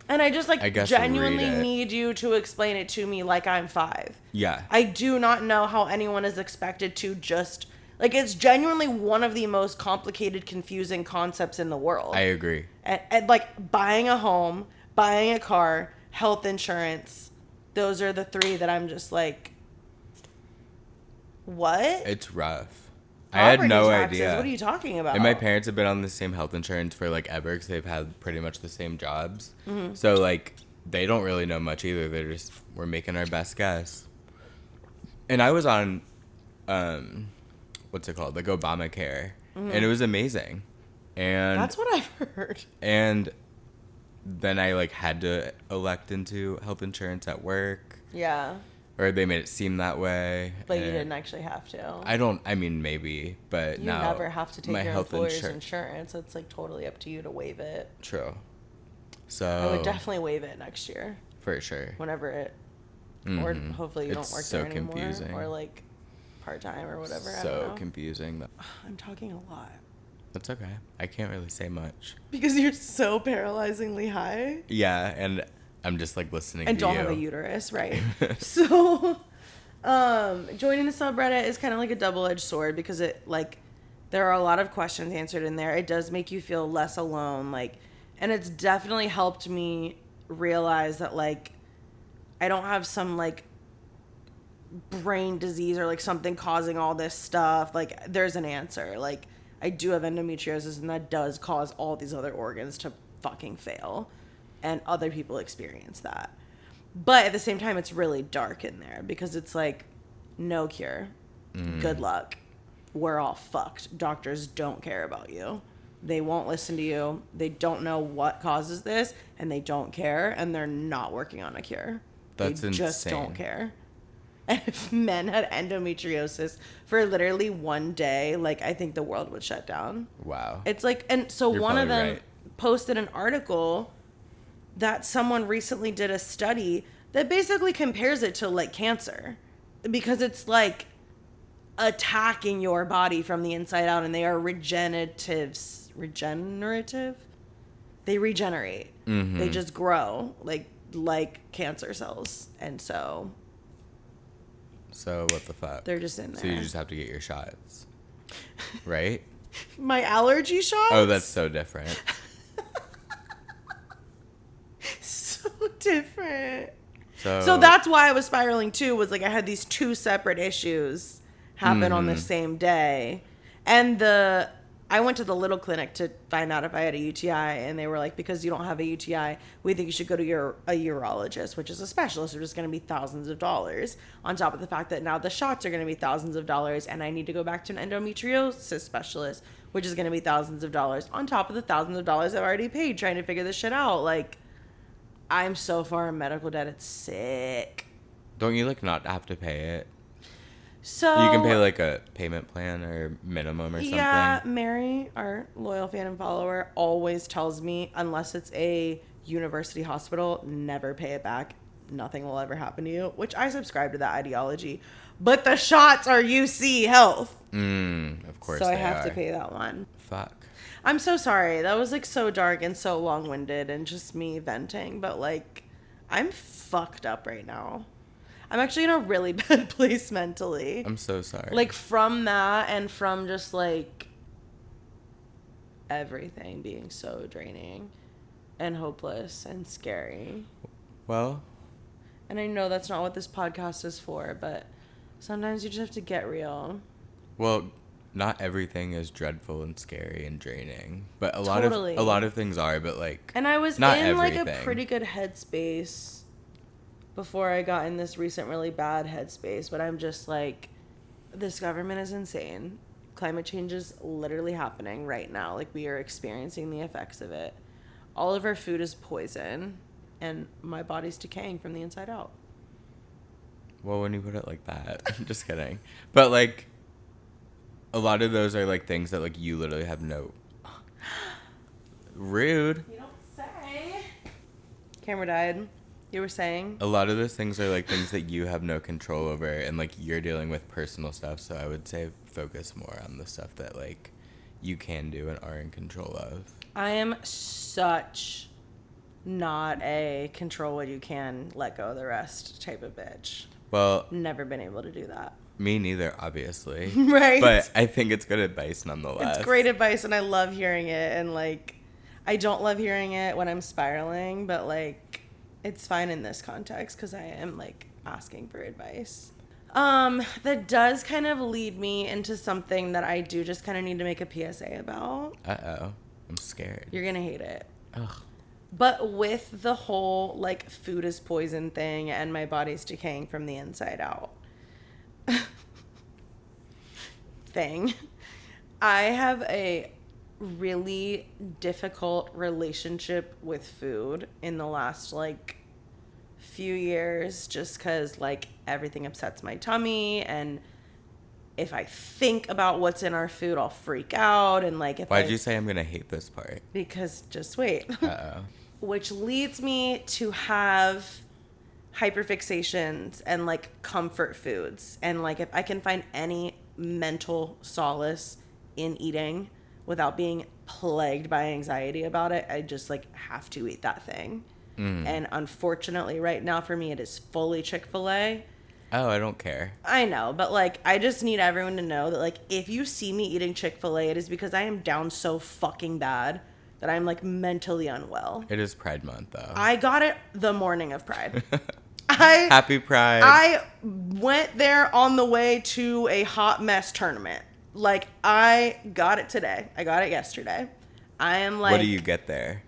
And I just like I guess genuinely read it. need you to explain it to me like I'm 5. Yeah. I do not know how anyone is expected to just like it's genuinely one of the most complicated, confusing concepts in the world. I agree. And like buying a home, buying a car, health insurance, those are the 3 that I'm just like, what? It's rough. I had Property no taxes, idea. What are you talking about? And my parents have been on the same health insurance for like ever because they've had pretty much the same jobs. So like they don't really know much either. We're making our best guess. And I was on, what's it called? Like Obamacare. And it was amazing. And That's what I've heard. And then I like had to elect into health insurance at work. Yeah. Or they made it seem that way. But you and didn't actually have to. I mean, maybe, but You now never have to take my your health employer's insurance. It's like totally up to you to waive it. True. So I would definitely waive it next year. for sure. Whenever it, or hopefully you It's don't work so there anymore. confusing. Or like, part-time or whatever. I don't So know. confusing. I'm talking a lot. That's okay. I can't really say much. Because you're so paralyzingly high. Yeah, and I'm just like listening And to don't you. have a uterus, right? So, joining the subreddit is kind of like a double-edged sword because it, like, there are a lot of questions answered in there. It does make you feel less alone, like, and it's definitely helped me realize that, like, I don't have some, like, brain disease or, like, something causing all this stuff. Like, there's an answer. Like, I do have endometriosis, and that does cause all these other organs to fucking fail. And other people experience that. But at the same time, it's really dark in there because it's like, no cure. Good luck. We're all fucked. Doctors don't care about you. They won't listen to you. They don't know what causes this, and they don't care, and they're not working on a cure. That's they just insane. don't care. And if men had endometriosis for literally one day, like, I think the world would shut down. Wow. It's like, and so You're one of probably them right. posted an article that someone recently did a study that basically compares it to, like, cancer. Because it's, like, attacking your body from the inside out, and they are regenerative? They regenerate. Mm-hmm. They just grow, like cancer cells. And so So what the fuck? they're just in there. So you just have to get your shots, right? My allergy shots? Oh, that's so different. so different. So So that's why I was spiraling too, was like I had these two separate issues happen on the same day. And I went to the little clinic to find out if I had a UTI, and they were like, because you don't have a UTI, we think you should go to a urologist, which is a specialist, which is going to be thousands of dollars, on top of the fact that now the shots are going to be thousands of dollars, and I need to go back to an endometriosis specialist, which is going to be thousands of dollars, on top of the thousands of dollars I've already paid trying to figure this shit out. Like, I'm so far in medical debt, it's sick. don't you like not have to pay it? So You can pay like a payment plan or minimum or something. yeah, Mary, our loyal fan and follower, always tells me, unless it's a university hospital, never pay it back. Nothing will ever happen to you, which I subscribe to that ideology. But the shots are UC Health. Of course So I they have to are. pay that one. Fuck. I'm so sorry. That was like so dark and so long-winded and just me venting. But like, I'm fucked up right now. I'm actually in a really bad place mentally. I'm so sorry. Like, from that and from just like everything being so draining and hopeless and scary. well, And I know that's not what this podcast is for, but sometimes you just have to get real. not everything is dreadful and scary and draining, but a Totally. lot of things are. But like, And I was not in like a everything. pretty good headspace before I got in this recent really bad headspace, but I'm just like, this government is insane. Climate change is literally happening right now. Like, we are experiencing the effects of it. All of our food is poison, and my body's decaying from the inside out. Well, when you put it like that, I'm just kidding. But like, a lot of those are like things that like you literally have no. Rude. You don't say. Camera died. You were saying? A lot of those things are like things that you have no control over, and like you're dealing with personal stuff. So I would say focus more on the stuff that like you can do and are in control of. I am such not a control what you can, let go of the rest type of bitch. Well, Never been able to do that. me neither, obviously. Right. But I think it's good advice nonetheless. It's great advice, and I love hearing it. And like, I don't love hearing it when I'm spiraling, but like, it's fine in this context because I am like asking for advice. That does kind of lead me into something that I do just kind of need to make a PSA about. Uh-oh. I'm scared. You're gonna hate it. Ugh. But with the whole like food is poison thing and my body's decaying from the inside out thing, I have a really difficult relationship with food in the last like few years, just because like everything upsets my tummy, and if I think about what's in our food I'll freak out, and like if Why'd you say I'm gonna hate this part? because just wait. Uh-oh. Which leads me to have hyperfixations and like comfort foods. And like if I can find any mental solace in eating without being plagued by anxiety about it, I just like have to eat that thing. And unfortunately right now for me it is fully Chick-fil-A. Oh, I don't care. I know, but like I just need everyone to know that like if you see me eating Chick-fil-A, it is because I am down so fucking bad that I'm like mentally unwell. It is Pride Month, though. I got it the morning of Pride. Happy Pride. I went there on the way to a hot mess tournament. Like, I got it today. I got it yesterday. I am like... What do you get there?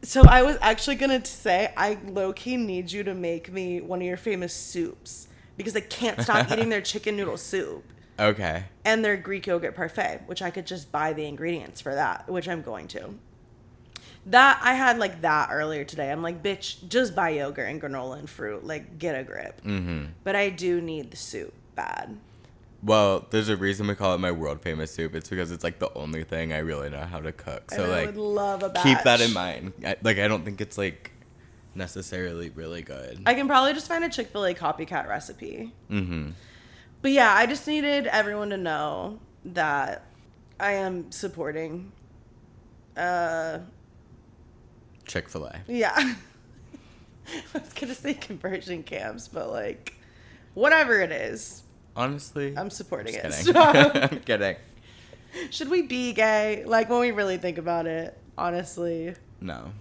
So I was actually going to say, I low-key need you to make me one of your famous soups. Because I can't stop eating their chicken noodle soup. Okay. And their Greek yogurt parfait, which I could just buy the ingredients for that, which I'm going to. That, I had like that earlier today. I'm like, bitch, just buy yogurt and granola and fruit. Like, get a grip. Mm-hmm. But I do need the soup bad. Well, there's a reason we call it my world famous soup. It's because it's like the only thing I really know how to cook. So And I like, would love a batch. keep that in mind. I don't think it's like necessarily really good. I can probably just find a Chick-fil-A copycat recipe. Mm-hmm. But yeah, I just needed everyone to know that I am supporting. Chick-fil-A. Yeah. I was gonna say conversion camps, but like, whatever it is, Honestly, I'm supporting it. kidding. Stop. I'm kidding. Should we be gay? Like when we really think about it, honestly. No.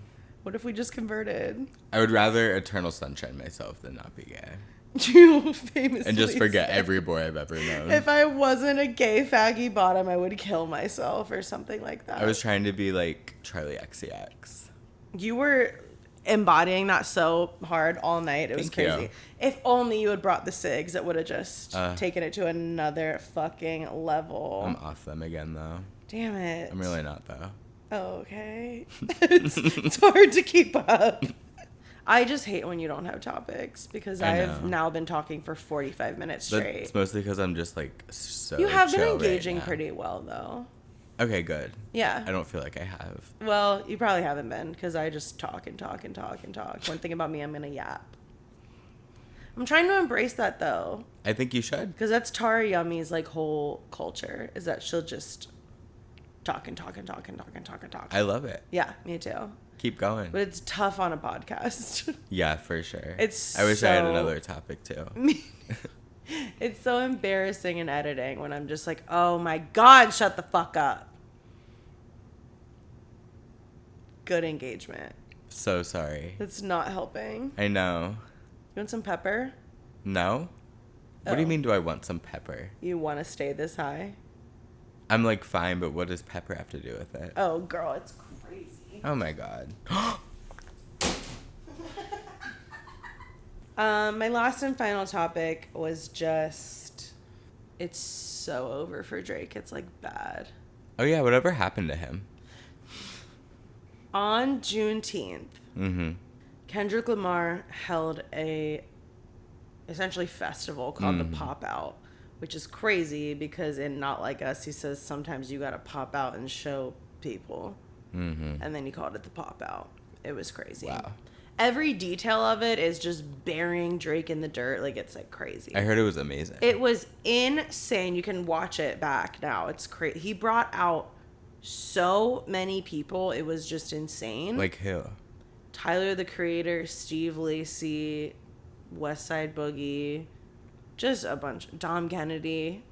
What if we just converted? I would rather eternal sunshine myself than not be gay. You famously And just forget said, every boy I've ever known. if I wasn't a gay faggy bottom, I would kill myself or something like that. I was trying to be like Charlie XCX. You were embodying that so hard all night. It was Thank crazy. you. If only you had brought the cigs, it would have just taken it to another fucking level. I'm off them again though. Damn it. I'm really not though. Oh, okay. it's hard to keep up. I just hate when you don't have topics because I I've know. now been talking for 45 minutes straight. That's mostly because I'm just like so You have been chill right engaging now. pretty well, though. Okay, good. Yeah. I don't feel like I have. Well, you probably haven't been because I just talk and talk and talk and talk. One thing about me, I'm going to yap. I'm trying to embrace that, though. I think you should. Because that's Tara Yummy's, like, whole culture is that she'll just talk and talk and talk and talk and talk and talk. I love it. Yeah, me too. Keep going. But it's tough on a podcast. Yeah, for sure. It's I wish I had so- another topic too. It's so embarrassing in editing when I'm just like, oh my God, shut the fuck up. Good engagement. So sorry. It's not helping. I know. You want some pepper? No? What do you Oh. mean do I want some pepper? You want to stay this high? I'm like fine, but what does pepper have to do with it? Oh, girl, it's crazy. Oh my god. My last and final topic was just, it's so over for Drake. It's like bad. Oh yeah, whatever happened to him? On Juneteenth, Mm-hmm. Kendrick Lamar held a essentially festival called the Pop Out, which is crazy because in Not Like Us, he says sometimes you gotta pop out and show people. Mm-hmm. And then he called it the Pop Out. It was crazy. Wow. Every detail of it is just burying Drake in the dirt. Like, it's like crazy. I heard it was amazing. It was insane. You can watch it back now. It's crazy. He brought out so many people. It was just insane. Like who? Tyler, the Creator, Steve Lacy, West Side Boogie, just a bunch. Dom Kennedy,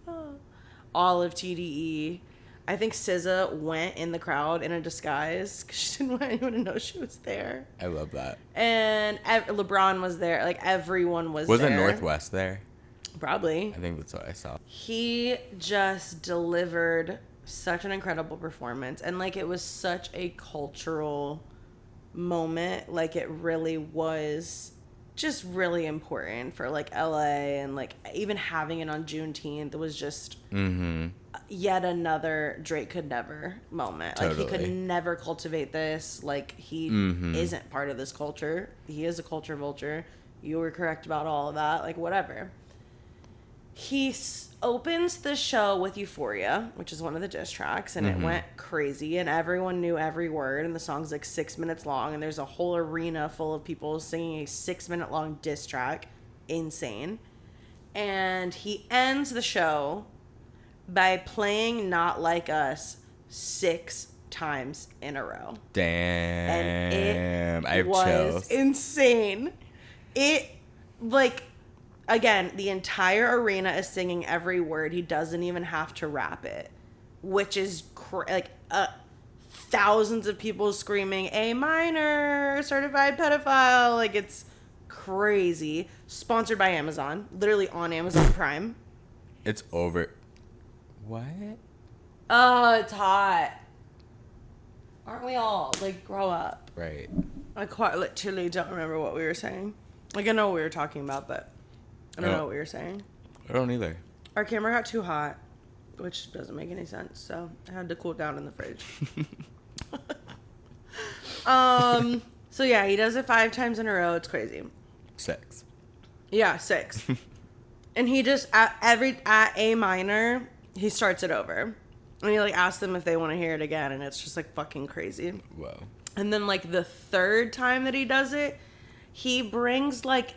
all of TDE. I think SZA went in the crowd in a disguise because she didn't want anyone to know she was there. I love that. And LeBron was there. Like, everyone was there. Wasn't Northwest there? Probably. I think that's what I saw. He just delivered such an incredible performance. And, like, it was such a cultural moment. Like, it really was just really important for, like, LA. And, like, even having it on Juneteenth was just yet another Drake could never moment. Like, he could Totally. never cultivate this. Like, he isn't part of this culture. He is a culture vulture. You were correct about all of that. Like, whatever. opens the show with Euphoria, which is one of the diss tracks, and it went crazy, and everyone knew every word, and the song's like 6 minutes long, and there's a whole arena full of people singing a 6-minute long diss track. Insane. And he ends the show by playing Not Like Us 6 times in a row. Damn. And I have was chills. insane. It, like, again, the entire arena is singing every word. He doesn't even have to rap it, which is thousands of people screaming A minor, certified pedophile. Like, it's crazy. Sponsored by Amazon, literally on Amazon Prime. It's over. What? Oh, it's hot. Aren't we all? Like, grow up. Right. I quite literally don't remember what we were saying. Like, I know what we were talking about, but I don't know what we were saying. I don't either. Our camera got too hot, which doesn't make any sense, so I had to cool down in the fridge. So yeah, he does it 5 times in a row. It's crazy. 6. Yeah, 6. And he just, at A minor, he starts it over. And he, like, asks them if they want to hear it again, and it's just, like, fucking crazy. Whoa. And then, like, the 3rd time that he does it, he brings, like,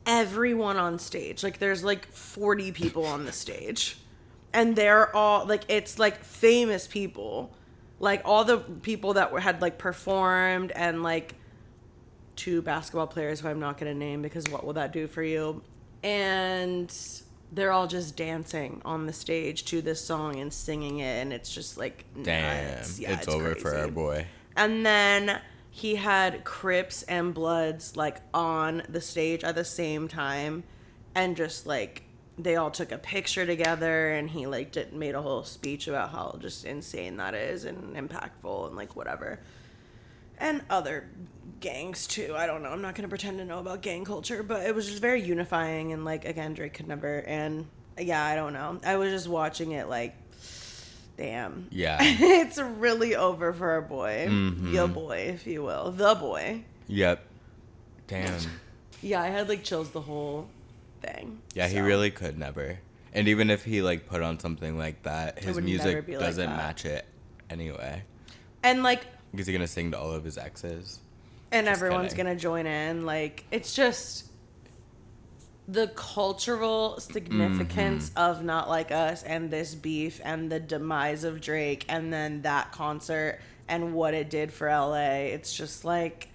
everyone on stage. Like, there's, like, 40 people on the stage. And they're all, like, it's, like, famous people. Like, all the people that had, like, performed, and, like, 2 basketball players who I'm not going to name because what will that do for you? And they're all just dancing on the stage to this song and singing it, and it's just, like, Damn. nuts. Yeah, it's over crazy. for our boy. And then he had Crips and Bloods, like, on the stage at the same time, and just, like, they all took a picture together, and he, like, made a whole speech about how just insane that is and impactful and, like, whatever. And other gangs, too. I don't know. I'm not going to pretend to know about gang culture, but it was just very unifying, and, like, again, Drake could never, and, yeah, I don't know. I was just watching it, like, damn. Yeah. It's really over for our boy. Yo boy, if you will. The boy. Yep. Damn. Yeah, I had, like, chills the whole thing. Yeah, he really could never. And even if he, like, put on something like that, his would never music be like doesn't that. match it anyway. And, like... Is he going to sing to all of his exes? And Just everyone's kidding. going to join in. Like, it's just... The cultural significance of Not Like Us and this beef and the demise of Drake and then that concert and what it did for LA. It's just like...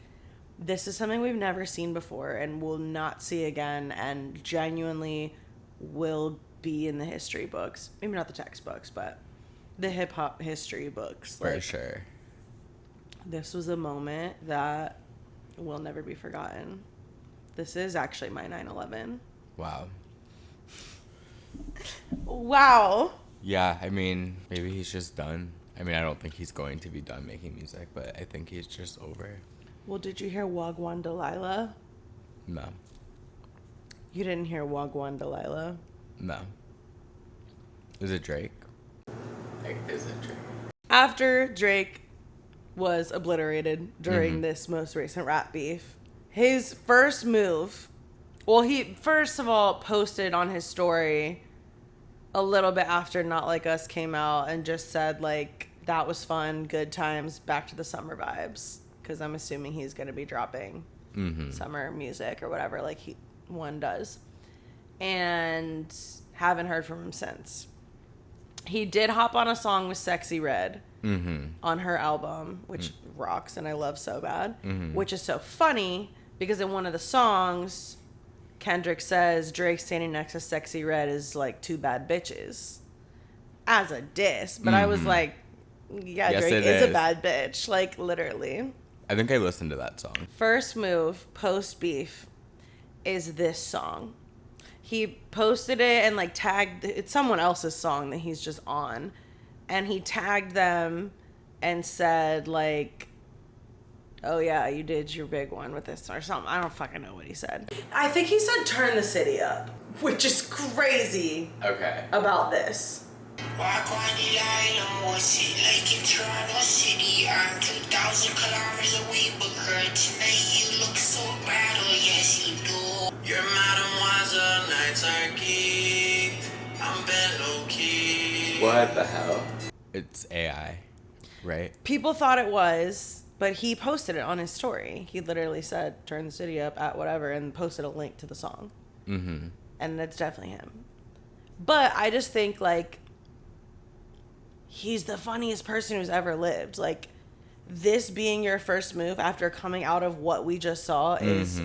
This is something we've never seen before and will not see again, and genuinely will be in the history books. Maybe not the textbooks, but the hip-hop history books. For sure. This was a moment that will never be forgotten. This is actually my 9/11. Wow. Wow. Yeah, I mean, maybe he's just done. I mean, I don't think he's going to be done making music, but I think he's just over. Well, did you hear Wagwan Delilah? No. You didn't hear Wagwan Delilah? No. Is it Drake? Is it Drake? After Drake was obliterated during this most recent rap beef, his first move, well, he first of all posted on his story a little bit after Not Like Us came out and just said, like, that was fun, good times, back to the summer vibes. Because I'm assuming he's going to be dropping summer music or whatever, like one does. And haven't heard from him since. He did hop on a song with Sexy Red on her album, which rocks and I love so bad. Which is so funny because in one of the songs, Kendrick says Drake standing next to Sexy Red is like 2 bad bitches as a diss. But I was like, yeah, Yes, Drake it is a is. bad bitch. Like, literally. I think I listened to that song. First move post beef is this song. He posted it and like tagged, it's someone else's song that he's just on, and he tagged them and said like, oh yeah, you did your big one with this or something. I don't fucking know what he said. I think he said turn the city up, which is crazy Okay. about this. Walk on the island, more shit like in Toronto City. I'm 2,000 kilometers away, but girl, tonight you look so bad, oh yes you do. You're Mademoiselle Nights are gay. What the hell? It's AI, right? People thought it was, but he posted it on his story. He literally said, turn the city up at whatever, and posted a link to the song. Mm-hmm. And it's definitely him. But I just think, like, he's the funniest person who's ever lived. Like, this being your first move after coming out of what we just saw is...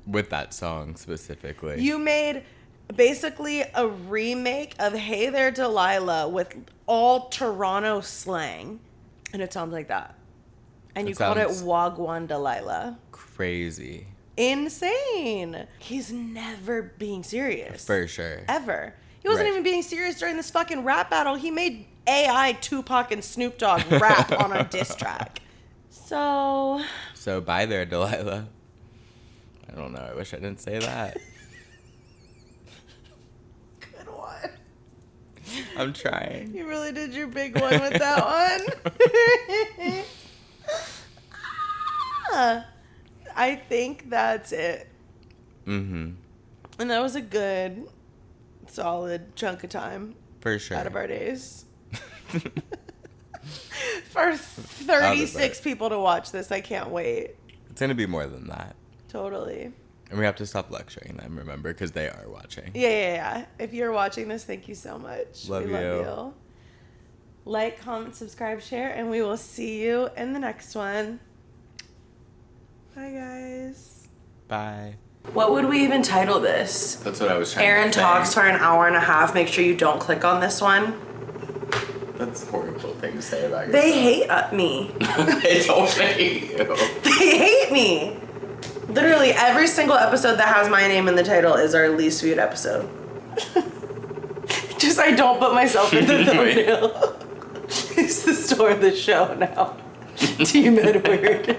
With that song specifically. You made basically a remake of Hey There Delilah with all Toronto slang. And it sounds like that. And you called it Wagwan Delilah. Crazy. Insane. He's never being serious. For sure. Ever. He wasn't even being serious during this fucking rap battle. He made AI Tupac and Snoop Dogg rap on a diss track. So bye there, Delilah. I don't know. I wish I didn't say that. Good one. I'm trying. You really did your big one with that one. I think that's it. Mm-hmm. And that was a good, solid chunk of time. For sure. Out of our days. For 36 people to watch this, I can't wait. It's going to be more than that. Totally. And we have to stop lecturing them, remember, because they are watching. Yeah. If you're watching this, thank you so much. Love you. Like, comment, subscribe, share, and we will see you in the next one. Bye, guys. Bye. What would we even title this? That's what I was trying Aaron to say. talks for an hour and a half. Make sure you don't click on this one. That's a horrible thing to say about yourself. They hate me. They don't hate you. They hate me. Literally, every single episode that has my name in the title is our least viewed episode. Just I don't put myself in the thumbnail. It's the store of the show now. Team Edward.